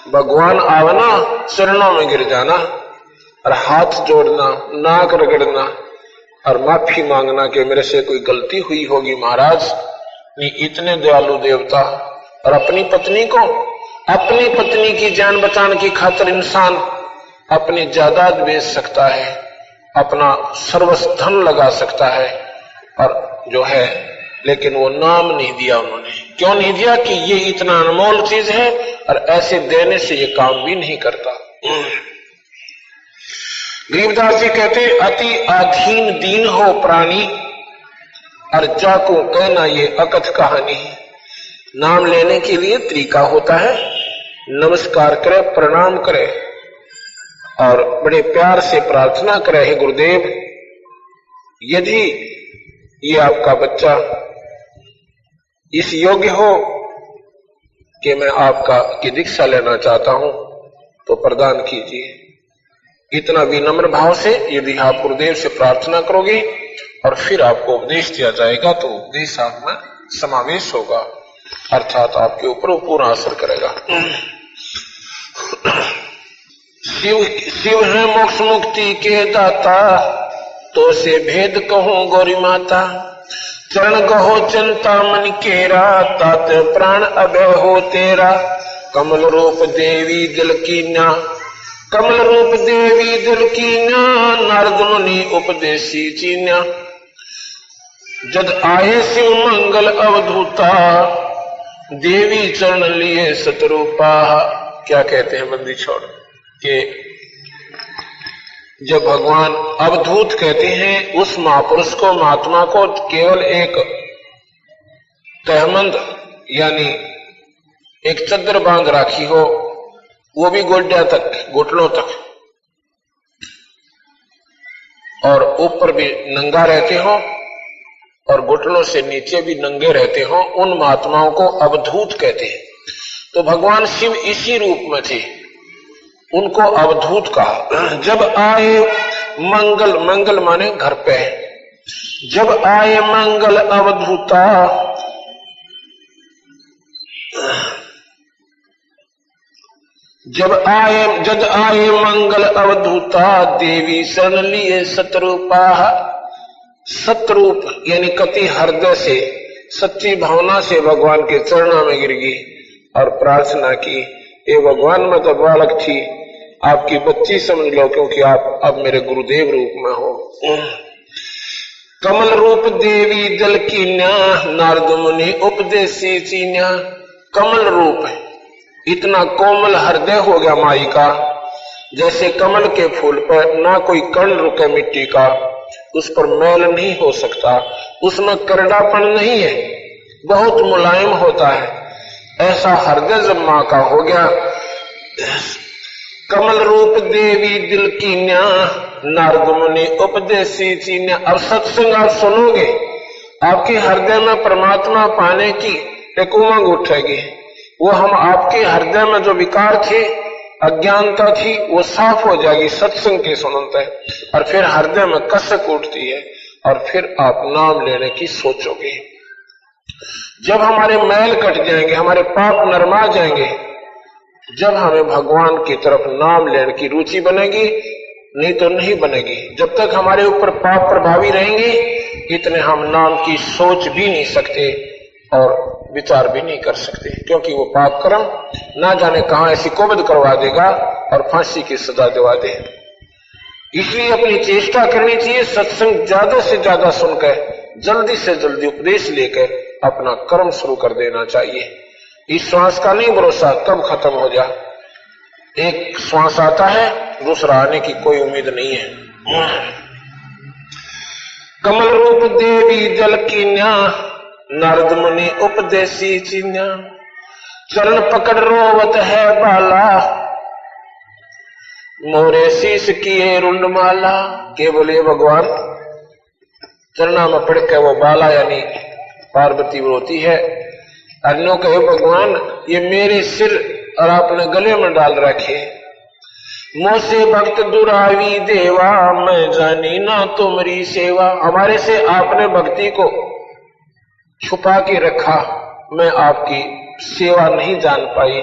भगवान आवना, चरणों में गिर जाना और हाथ जोड़ना, नाक रगड़ना और माफी मांगना कि मेरे से कोई गलती हुई होगी महाराज। इतने दयालु देवता। और अपनी पत्नी की जान बचाने की खातिर इंसान अपनी जायदाद बेच सकता है, अपना सर्वस्व धन लगा सकता है और जो है, लेकिन वो नाम नहीं दिया उन्होंने। क्यों नहीं दिया? कि ये इतना अनमोल चीज है और ऐसे देने से ये काम भी नहीं करता। गरीबदास जी कहते अति अधीन दीन हो प्राणी, और जाको कहना ये अकथ कहानी। नाम लेने के लिए तरीका होता है, नमस्कार करे, प्रणाम करे और बड़े प्यार से प्रार्थना करे, हे गुरुदेव यदि ये आपका बच्चा इस योग्य हो कि मैं आपका की दीक्षा लेना चाहता हूं तो प्रदान कीजिए। इतना विनम्र भाव से यदि आप गुरुदेव से प्रार्थना करोगे और फिर आपको उपदेश दिया जाएगा तो उपदेश आप में समावेश होगा, अर्थात आपके ऊपर वो पूरा असर करेगा। शिव है मोक्ष मुक्ति के दाता, तो से भेद कहूं गौरी माता। चरण कहो चिंता मन केरा, तात प्राण अभय हो तेरा। कमल रूप देवी दिल कीन्या, कमल रूप देवी दिल कीन्या। नारद मुनि उपदेशी चीन्या, जद आए शिव मंगल अवधूता। देवी चरण लिए सतरूपा। क्या कहते हैं बंदी छोड़ के जब भगवान अवधूत कहते हैं उस महापुरुष को, महात्मा को केवल एक तहमंद यानी एक चद्दर बांध राखी हो, वो भी गोड्या तक, घुटनों तक, और ऊपर भी नंगा रहते हो और घुटनों से नीचे भी नंगे रहते हो, उन महात्माओं को अवधूत कहते हैं। तो भगवान शिव इसी रूप में थे, उनको अवधूत कहा। जब आए मंगल, मंगल माने घर पे, जब आए मंगल अवधूता। जद आए मंगल अवधूता। देवी शरण लिए सतरूपा। सतरूप यानी कति हृदय से, सच्ची भावना से भगवान के चरणों में गिर गई और प्रार्थना की, ये भगवान मैं तो बालक थी, आपकी बच्ची समझ लो, क्योंकि आप अब मेरे गुरुदेव रूप में हो। कमल रूप देवी दल कीन्या, नारद मुनि उपदेशी चीन्या। कमल रूप इतना कोमल हृदय हो गया माई का, जैसे कमल के फूल पर ना कोई कण रुके मिट्टी का, उस पर मैल नहीं हो सकता, उसमें करड़ापन नहीं है, बहुत मुलायम होता है। ऐसा हृदय जब मां का हो गया। कमल रूप देवी दिल कीन्या, नारद मुनि उपदेशी चीन्या। अब सत्संग आप सुनोगे, आपके हृदय में परमात्मा पाने की एक उमंग उठेगी। वो हम आपके हृदय में जो विकार थे, अज्ञानता थी, वो साफ हो जाएगी सत्संग के सुनते, और फिर हृदय में कसक उठती है और फिर आप नाम लेने की सोचोगे। जब हमारे मैल कट जाएंगे, हमारे पाप नरमा जाएंगे, जब हमें भगवान की तरफ नाम लेने की रुचि बनेगी, नहीं तो नहीं बनेगी। जब तक हमारे ऊपर पाप प्रभावी रहेंगे, इतने हम नाम की सोच भी नहीं सकते और विचार भी नहीं कर सकते, क्योंकि वो पाप कर्म ना जाने कहां ऐसी कोबद करवा देगा और फांसी की सजा दिवा दे। इसलिए अपनी चेष्टा करनी चाहिए, सत्संग ज्यादा से ज्यादा सुनकर जल्दी से जल्दी उपदेश लेकर अपना कर्म शुरू कर देना चाहिए। इस श्वास का नहीं भरोसा कब खत्म हो जाए। एक श्वास आता है, दूसरा आने की कोई उम्मीद नहीं है। कमल रूप देवी जल कीन्या, नारद मुनि उपदेशी चिन्या, चरण पकड़ रोवत है बाला, मोरे शीश किए रुंडमाला। के बोले भगवान चरणा में पड़ के वो बाला यानी पार्वती रोती है। अन्यों कहे भगवान ये मेरे सिर और आपने गले में डाल रखे, मोसे भक्त दुरावी देवा, मैं जानी ना तुम्हारी सेवा। हमारे से आपने भक्ति को छुपा के रखा, मैं आपकी सेवा नहीं जान पाई,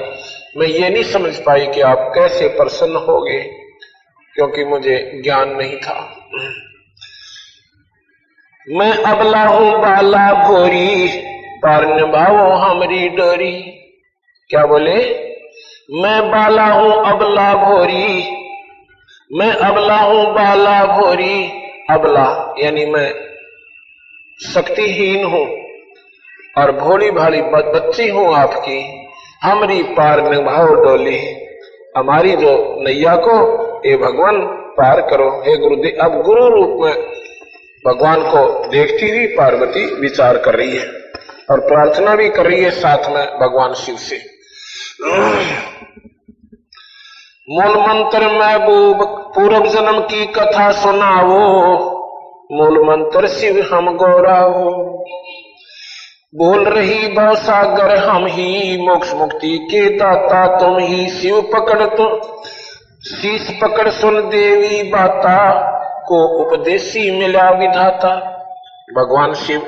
मैं ये नहीं समझ पाई कि आप कैसे प्रसन्न होगे, क्योंकि मुझे ज्ञान नहीं था। मैं अबला हूं बाला भोरी, पार निभाओ हमारी डोरी। क्या बोले? मैं बाला हूं अबला भोरी, मैं अबला हूं बाला भोरी। अबला यानी मैं शक्तिहीन हूं और भोली भाली बच्ची हूं आपकी, हमारी पार निभाओ डोली। हमारी जो नैया को ये भगवान पार करो। हे गुरुदेव, अब गुरु रूप में भगवान को देखती हुई पार्वती विचार कर रही है और प्रार्थना भी कर रही है साथ में भगवान शिव से। मूल मंत्र महबूब पूर्व जन्म की कथा सुनाओ, मूल मंत्र शिव हम गौराओ। बोल रही भव सागर हम ही, मोक्ष मुक्ति के दाता तुम ही। शिव पकड़ तुम शीश पकड़ सुन देवी बाता, को उपदेशी मिला विधाता। भगवान शिव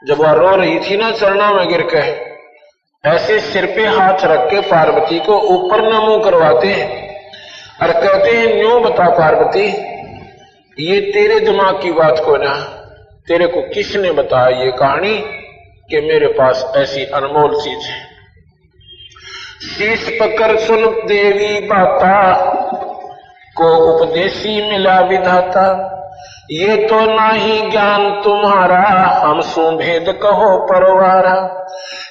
जब वह रो रही थी ना चरणों में गिर के, ऐसे सिर पे हाथ रख के पार्वती को ऊपर न मुंह करवाते हैं और कहते हैं न्यों बता पार्वती, ये तेरे दिमाग की बात को ना, तेरे को किसने बताया ये कहानी कि मेरे पास ऐसी अनमोल चीज है। शीश पकड़ सुन देवी बाता, को उपदेशी मिला विधाता। ये तो नाही ज्ञान तुम्हारा, हम सुभेद कहो परवारा।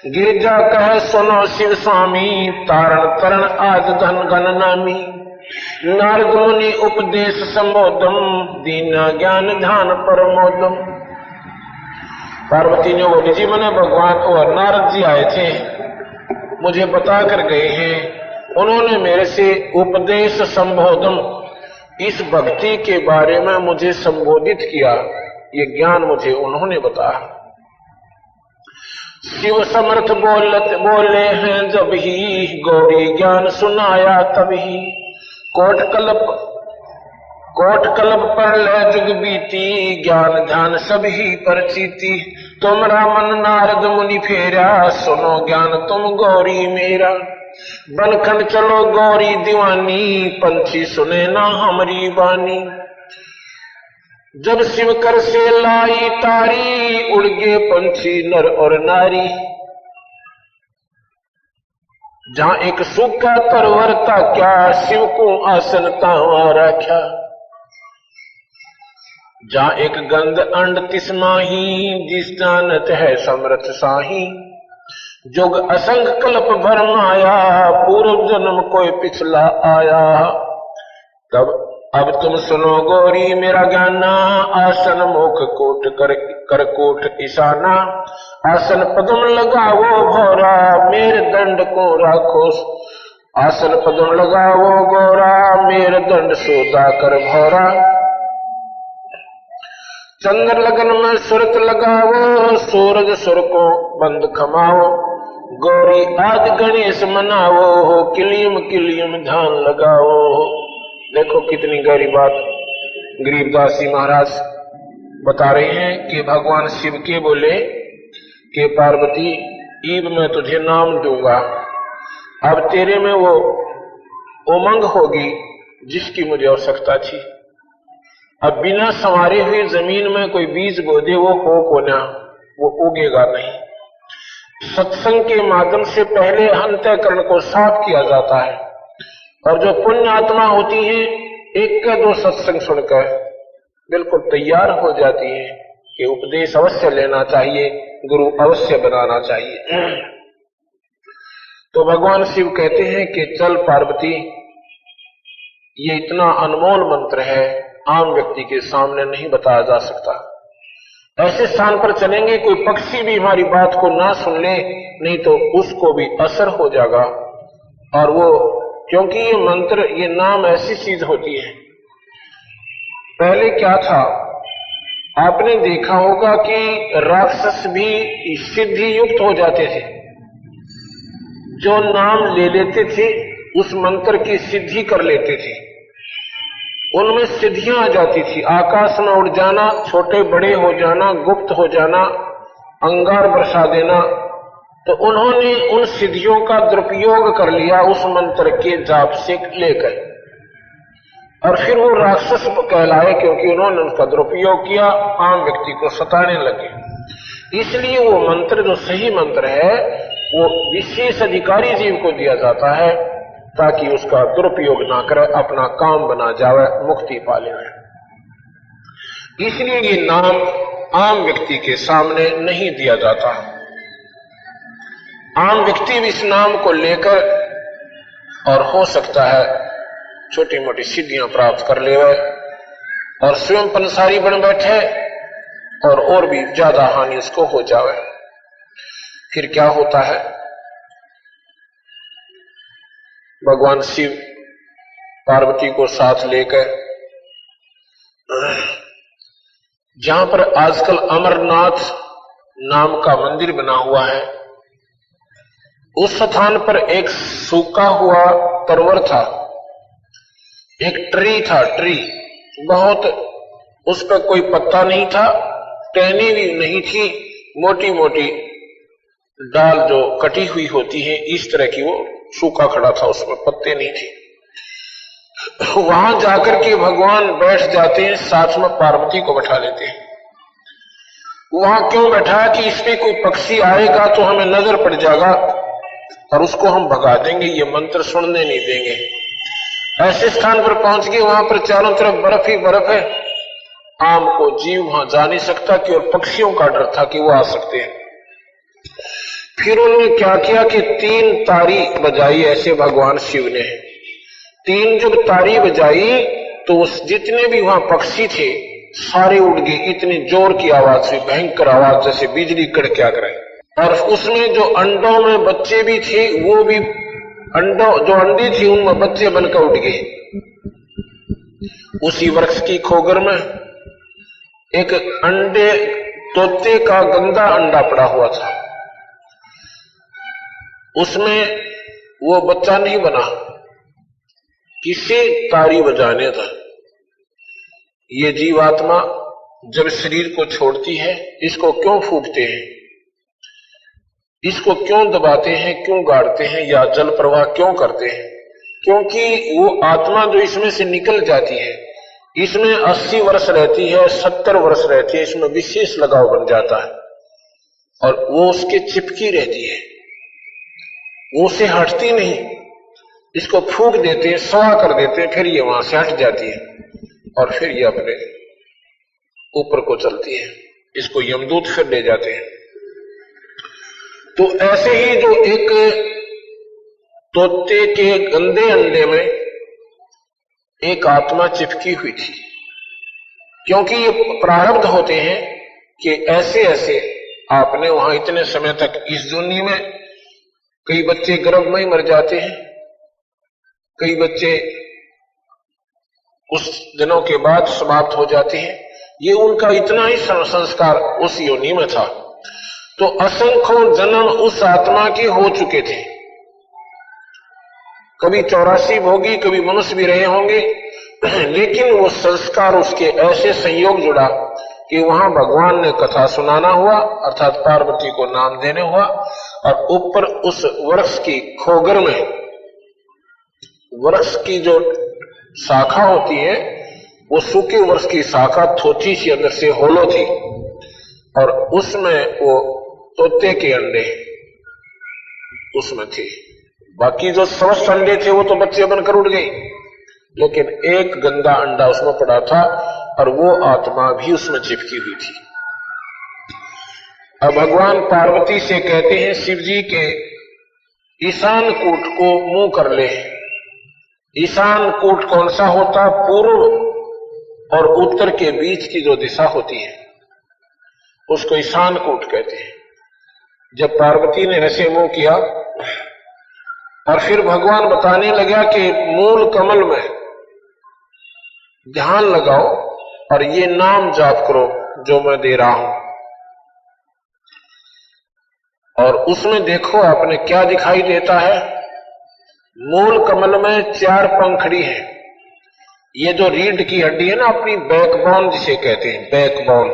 गिरजा कह सुनो शिव स्वामी, तारण तरण आज धन गण नामी। नारद मुनि उपदेश संबोधम, दीना ज्ञान ध्यान परमोदम। पार्वती ने बोली जी मैंने भगवान और नारद जी आए थे, मुझे बता कर गए हैं, उन्होंने मेरे से उपदेश संबोधम, इस भक्ति के बारे में मुझे संबोधित किया, ये ज्ञान मुझे उन्होंने बताया। शिव समर्थ बोले हैं जब ही, गौरी ज्ञान सुनाया तभी। कोट कल्प पर ले जुग बीती, ज्ञान ध्यान सभी पर चीती। तुमरा मन नारद मुनि फेरा, सुनो ज्ञान तुम गौरी मेरा। बनखंड चलो गौरी दीवानी, पंछी सुने ना हमारी वाणी। जब शिव कर से लाई तारी, उड़ गए पंछी नर और नारी। जहां एक सूखा तरवर था क्या, शिव को आसन तावा रखा। जहां एक गंध अंड तिसमाही, जिस जानत है समर्थ साही। जुग असंग कल्प भर माया, पूर्व जन्म कोई पिछला आया। तब अब तुम सुनो गौरी मेरा गाना, आसन मुख कोट कर कोट ईशाना। आसन पदम लगाओ भोरा, मेरे दंड को राखो। आसन पदम लगाओ गौरा, मेरे दंड सोदा कर भोरा। चंद्र लगन में सुरत लगाओ, सूरज सुर को बंद खमाओ। गौरी आदि गणेश मनाओ, किलियम किलियम ध्यान लगाओ। देखो कितनी गहरी बात गरीबदास जी महाराज बता रहे हैं कि भगवान शिव के बोले कि पार्वती ईब मैं तुझे नाम दूंगा, अब तेरे में वो उमंग होगी जिसकी मुझे आवश्यकता थी। अब बिना संवारे हुई जमीन में कोई बीज बो दे वो हो को ना, वो उगेगा नहीं। सत्संग के माध्यम से पहले अंतःकरण को साफ किया जाता है और जो पुण्य आत्मा होती है एक का दो सत्संग सुनकर बिल्कुल तैयार हो जाती है कि उपदेश अवश्य लेना चाहिए, गुरु अवश्य बनाना चाहिए। तो भगवान शिव कहते हैं कि चल पार्वती, ये इतना अनमोल मंत्र है, आम व्यक्ति के सामने नहीं बताया जा सकता। ऐसे स्थान पर चलेंगे कोई पक्षी भी हमारी बात को ना सुन ले, नहीं तो उसको भी असर हो जाएगा। और वो, क्योंकि ये मंत्र, ये नाम ऐसी चीज होती है। पहले क्या था, आपने देखा होगा कि राक्षस भी सिद्धि युक्त हो जाते थे, जो नाम ले लेते थे उस मंत्र की सिद्धि कर लेते थे, उनमें सिद्धियां आ जाती थी। आकाश में उड़ जाना, छोटे बड़े हो जाना, गुप्त हो जाना, अंगार बरसा देना। तो उन्होंने उन सिद्धियों का दुरुपयोग कर लिया उस मंत्र के जाप से लेकर, और फिर वो राक्षस कहलाए क्योंकि उन्होंने उसका दुरुपयोग किया, आम व्यक्ति को सताने लगे। इसलिए वो मंत्र जो सही मंत्र है वो विशेष अधिकारी जीव को दिया जाता है ताकि उसका दुरुपयोग ना करे, अपना काम बना जावे, मुक्ति पा ले। इसलिए ये नाम आम व्यक्ति के सामने नहीं दिया जाता। आम व्यक्ति भी इस नाम को लेकर और हो सकता है छोटी मोटी सिद्धियां प्राप्त कर ले और स्वयं पंसारी बन बैठे और भी ज्यादा हानि उसको हो जावे। फिर क्या होता है, भगवान शिव पार्वती को साथ लेकर जहां पर आजकल अमरनाथ नाम का मंदिर बना हुआ है, उस स्थान पर एक सूखा हुआ तरवर था, एक ट्री था, ट्री बहुत, उस पर कोई पत्ता नहीं था, टहनी भी नहीं थी, मोटी मोटी डाल जो कटी हुई होती है इस तरह की, वो सूखा खड़ा था, उसमें पत्ते नहीं थे। वहां जाकर के भगवान बैठ जाते हैं, साथ में पार्वती को बैठा लेते हैं। वहां क्यों बैठा कि इसमें कोई पक्षी आएगा तो हमें नजर पड़ जाएगा और उसको हम भगा देंगे, ये मंत्र सुनने नहीं देंगे। ऐसे स्थान पर पहुंच गए, वहां पर चारों तरफ बर्फ ही बर्फ है, आम को जीव वहां जा नहीं सकता कि, और पक्षियों का डर था कि वो आ सकते हैं। फिर उन्होंने क्या किया कि 3 तारी बजाई, ऐसे भगवान शिव ने 3 जब तारी बजाई तो जितने भी वहां पक्षी थे सारे उड़ गए। इतनी जोर की आवाज हुई, भयंकर आवाज, जैसे बिजली कड़का करे। और उसमें जो अंडों में बच्चे भी थे, वो भी जो अंडी थी उनमें बच्चे बनकर उठ गए। उसी वृक्ष की खोगर में एक अंडे तोते का गंदा अंडा पड़ा हुआ था, उसमें वो बच्चा नहीं बना, किसी तारी बजाने था। ये जीवात्मा जब शरीर को छोड़ती है, इसको क्यों फूंकते हैं, इसको क्यों दबाते हैं, क्यों गाड़ते हैं, या जल प्रवाह क्यों करते हैं? क्योंकि वो आत्मा जो इसमें से निकल जाती है, इसमें 80 वर्ष रहती है, 70 वर्ष रहती है, इसमें विशेष लगाव बन जाता है और वो उसके चिपकी रहती है, वो उसे हटती नहीं। इसको फूंक देते हैं, सवा कर देते हैं, फिर ये वहां से हट जाती है और फिर ये अपने ऊपर को चलती है। इसको यमदूत फिर ले जाते हैं। तो ऐसे ही जो एक तोते के गंदे अंडे में एक आत्मा चिपकी हुई थी, क्योंकि ये प्रारब्ध होते हैं कि ऐसे ऐसे आपने वहां इतने समय तक इस दुनिया में कई बच्चे गर्भ में ही मर जाते हैं, कई बच्चे कुछ दिनों के बाद समाप्त हो जाते हैं। ये उनका इतना ही संस्कार उस योनि में था। तो असंख्यों जन्म उस आत्मा के हो चुके थे, कभी 84 भोगी, कभी मनुष्य भी रहे होंगे, लेकिन वो संस्कार उसके ऐसे संयोग जुड़ा कि वहां भगवान ने कथा सुनाना हुआ, अर्थात पार्वती को नाम देने हुआ, और ऊपर उस वृक्ष की खोगर में, वृक्ष की जो शाखा होती है वो सूखे वृक्ष की शाखा थोथी सी अंदर से होलो थी, और उसमें वो तोते के अंडे उसमें थे। बाकी जो समस्त अंडे थे वो तो बच्चे बनकर उड़ गए, लेकिन एक गंदा अंडा उसमें पड़ा था और वो आत्मा भी उसमें चिपकी हुई थी। अब भगवान पार्वती से कहते हैं शिव जी के ईशान कूट को मुंह कर ले। ईशान कूट कौन सा होता? पूर्व और उत्तर के बीच की जो दिशा होती है उसको ईशान कूट कहते हैं। जब पार्वती ने ऐसे मुंह किया और फिर भगवान बताने लगा कि मूल कमल में ध्यान लगाओ और ये नाम जाप करो जो मैं दे रहा हूं, और उसमें देखो आपने क्या दिखाई देता है। मूल कमल में 4 पंखड़ी है। ये जो रीढ़ की हड्डी है ना, अपनी बैकबोन जिसे कहते हैं, बैकबोन,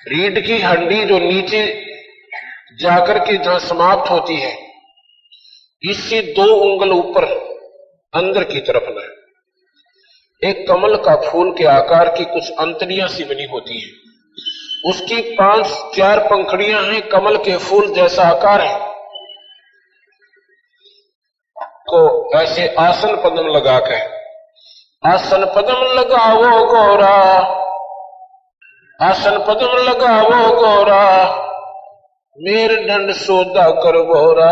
रीढ़ की हड्डी जो नीचे जाकर के जहां समाप्त होती है, इससे 2 उंगल ऊपर अंदर की तरफ में एक कमल का फूल के आकार की कुछ अंतड़ियां सी बनी होती है। उसकी 5-4 पंखड़ियां हैं, कमल के फूल जैसा आकार है। को ऐसे आसन पद्म लगा के, आसन पद्म लगावो गौरा, आसन पद्म लगावो गौरा, मेर दंड सोदा कर गौरा।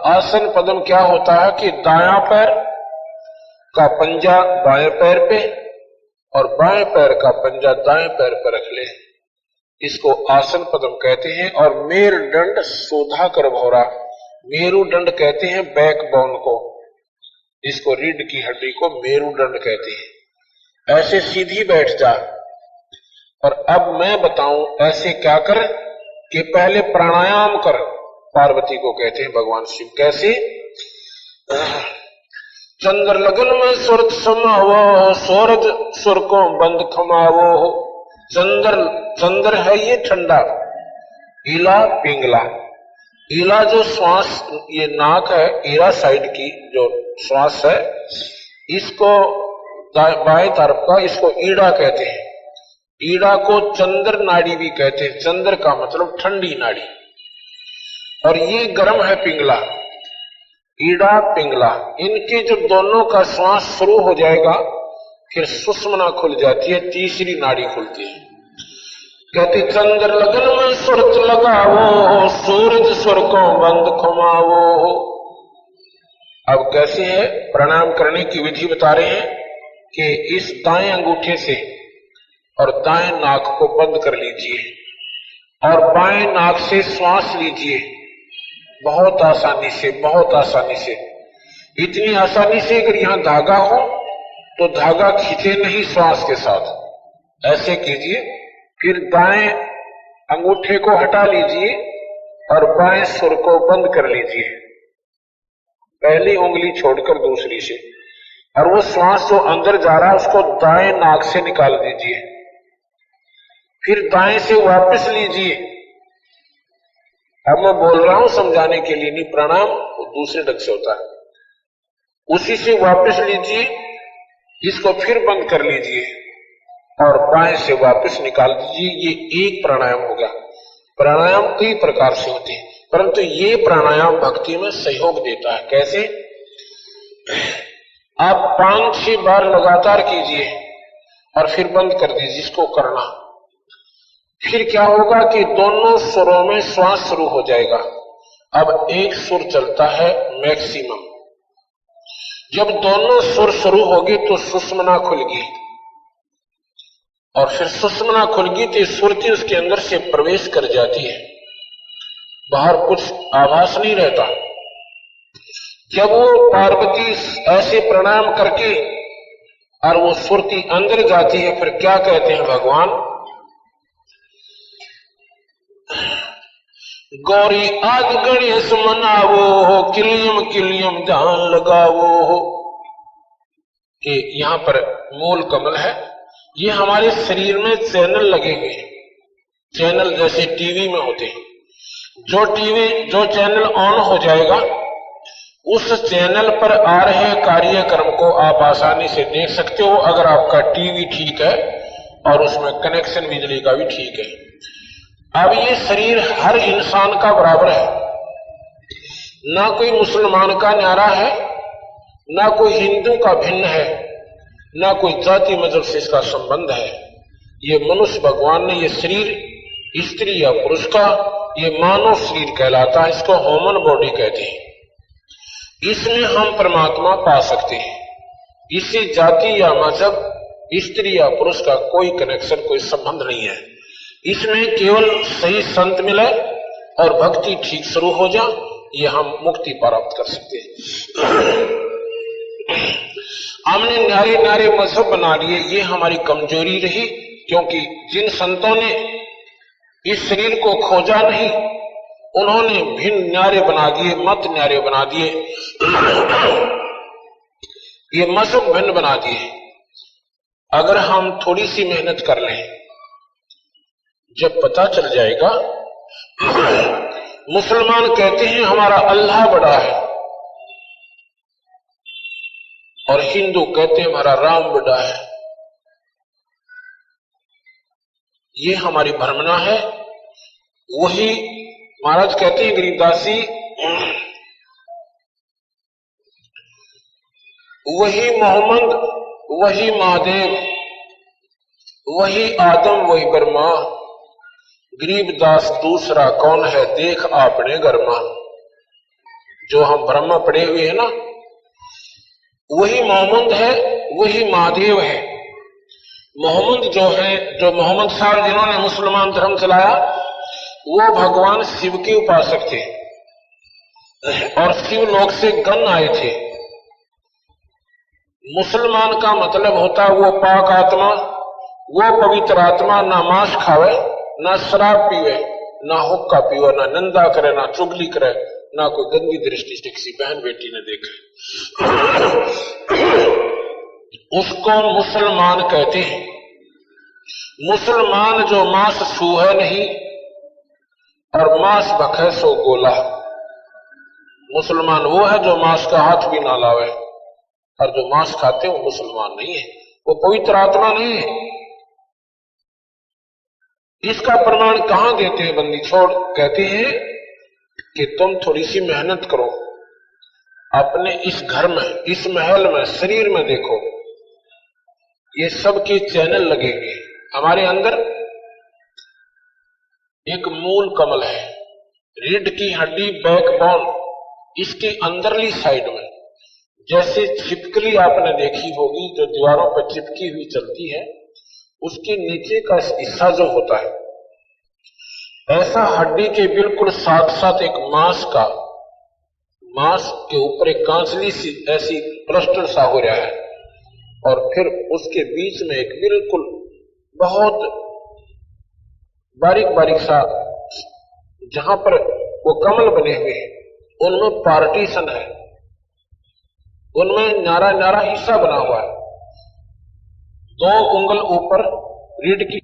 आसन पद्म क्या होता है कि दायां पैर का पंजा बाएं पैर पे और बाएं पैर का पंजा दाएं पैर पर रख ले, इसको आसन पद्म कहते हैं। और मेर दंड सोधा कर भौरा, मेरुदंड कहते हैं बैकबोन को, इसको रीढ़ की हड्डी को मेरुदंड कहते हैं। ऐसे सीधी बैठ जा। और अब मैं बताऊं ऐसे क्या कर कि पहले प्राणायाम कर। पार्वती को कहते हैं भगवान शिव। कैसे? चंद्र लगन में सुरत समावो, सूरज सुर को बंद खमावो। चंद्र है ये ठंडा, ईला पिंगला। ईला जो श्वास, ये नाक है, ईरा साइड की जो श्वास है, इसको बाएं तरफ का, इसको ईड़ा कहते हैं। ईड़ा को चंद्र नाड़ी भी कहते हैं। चंद्र का मतलब ठंडी नाड़ी। और ये गर्म है पिंगला, ईड़ा पिंगला। इनके जब दोनों का श्वास शुरू हो जाएगा फिर सुषुम्ना खुल जाती है, तीसरी नाड़ी खुलती है। कहते चंद्र लगन में सुरत लगावो, सूरज सुर को बंद खमावो। अब कैसे है? प्रणाम करने की विधि बता रहे हैं कि इस दाएं अंगूठे से और दाएं नाक को बंद कर लीजिए और बाएं नाक से श्वास लीजिए, बहुत आसानी से, बहुत आसानी से। इतनी आसानी से अगर यहां धागा हो तो धागा खींचे नहीं श्वास के साथ, ऐसे कीजिए। फिर दाएं अंगूठे को हटा लीजिए और बाएं सुर को बंद कर लीजिए, पहली उंगली छोड़कर दूसरी से, और वो श्वास जो अंदर जा रहा है उसको दाएं नाक से निकाल दीजिए। फिर दाएं से वापस लीजिए। अब मैं बोल रहा हूं समझाने के लिए, नहीं, प्रणाम दूसरे ढंग से होता है। उसी से वापस लीजिए, इसको फिर बंद कर लीजिए और बाएं से वापस निकाल दीजिए। ये एक प्राणायाम होगा। प्राणायाम कई प्रकार से होते हैं, परंतु ये प्राणायाम भक्ति में सहयोग देता है। कैसे? आप 5-6 बार लगातार कीजिए और फिर बंद कर दीजिए, इसको करना। फिर क्या होगा कि दोनों सुरों में श्वास शुरू हो जाएगा। अब एक सुर चलता है मैक्सिमम। जब दोनों सुर शुरू होगी तो सुषुम्ना खुलगी, और फिर सुषुम्ना खुलगी तो सुरती उसके अंदर से प्रवेश कर जाती है, बाहर कुछ आभास नहीं रहता। जब वो पार्वती ऐसे प्रणाम करके और वो सुरती अंदर जाती है, फिर क्या कहते हैं भगवान? गौरी आज गणेश मनावो, किलियम किलियम ध्यान लगावो। कि यहां पर मूल कमल है, ये हमारे शरीर में चैनल लगे हुए हैं, चैनल जैसे टीवी में होते हैं। जो चैनल ऑन हो जाएगा उस चैनल पर आ रहे कार्यक्रम को आप आसानी से देख सकते हो, अगर आपका टीवी ठीक है और उसमें कनेक्शन बिजली का भी ठीक है। अब ये शरीर हर इंसान का बराबर है, ना कोई मुसलमान का न्यारा है, ना कोई हिंदू का भिन्न है, ना कोई जाति मजहब से इसका संबंध है। ये मनुष्य भगवान ने ये शरीर स्त्री या पुरुष का ये मानव शरीर कहलाता है, इसको ह्यूमन बॉडी कहते हैं। इसमें हम परमात्मा पा सकते हैं। इसी जाति या मजहब स्त्री या पुरुष का कोई कनेक्शन, कोई संबंध नहीं है। इसमें केवल सही संत मिले और भक्ति ठीक शुरू हो जाए, ये हम मुक्ति प्राप्त कर सकते हैं। हमने न्यारे न्यारे मजहब बना लिए, ये हमारी कमजोरी रही, क्योंकि जिन संतों ने इस शरीर को खोजा नहीं, उन्होंने भिन्न न्यारे बना दिए, मत न्यारे बना दिए, ये मजहब भिन्न बना दिए। अगर हम थोड़ी सी मेहनत कर लें, जब पता चल जाएगा, मुसलमान कहते हैं हमारा अल्लाह बड़ा है और हिंदू कहते हैं हमारा राम बड़ा है। ये हमारी भ्रमणा है। वही महाराज कहते हैं गरीबदास जी, वही मोहम्मद, वही महादेव, वही आदम, वही ब्रह्मा, गरीबदास दूसरा कौन है, देख आपने गरमा। जो हम ब्रह्मा पड़े हुए हैं ना, वही मोहम्मद है, वही महादेव है। मोहम्मद जो है, जो मोहम्मद साहब जिन्होंने मुसलमान धर्म चलाया, वो भगवान शिव के उपासक थे और शिव लोक से गण आए थे। मुसलमान का मतलब होता है वो पाक आत्मा, वो पवित्र आत्मा, ना मांस खावे, ना शराब पीवे, ना हुक्का पीवे, ना निंदा करे, ना चुगली करे, ना कोई गंदी दृष्टि से किसी बहन बेटी ने देखे, उसको मुसलमान कहते हैं। मुसलमान जो मांस छूहे नहीं और मांस भखे सो गोला। मुसलमान वो है जो मांस का हाथ भी ना लावे, और जो मांस खाते हैं वो मुसलमान नहीं है, वो पवित्र आत्मा नहीं है। इसका प्रमाण कहां देते हैं बंदी छोड़? कहते हैं कि तुम थोड़ी सी मेहनत करो, अपने इस घर में, इस महल में, शरीर में देखो, ये सबके चैनल लगेंगे। हमारे अंदर एक मूल कमल है, रीढ़ की हड्डी, बैकबोन, इसकी अंदरली साइड में जैसे छिपकली आपने देखी होगी जो दीवारों पर चिपकी हुई चलती है, उसके नीचे का हिस्सा जो होता है, ऐसा हड्डी के बिल्कुल साथ साथ एक मांस के ऊपर एक कांचली सी ऐसी प्लास्टर सा हो रहा है, और फिर उसके बीच में एक बिल्कुल बहुत बारीक बारीक सा, जहां पर वो कमल बने हुए हैं, उनमें पार्टीशन है, उनमें नारा नारा हिस्सा बना हुआ है। 2 उंगल ऊपर रीढ़ की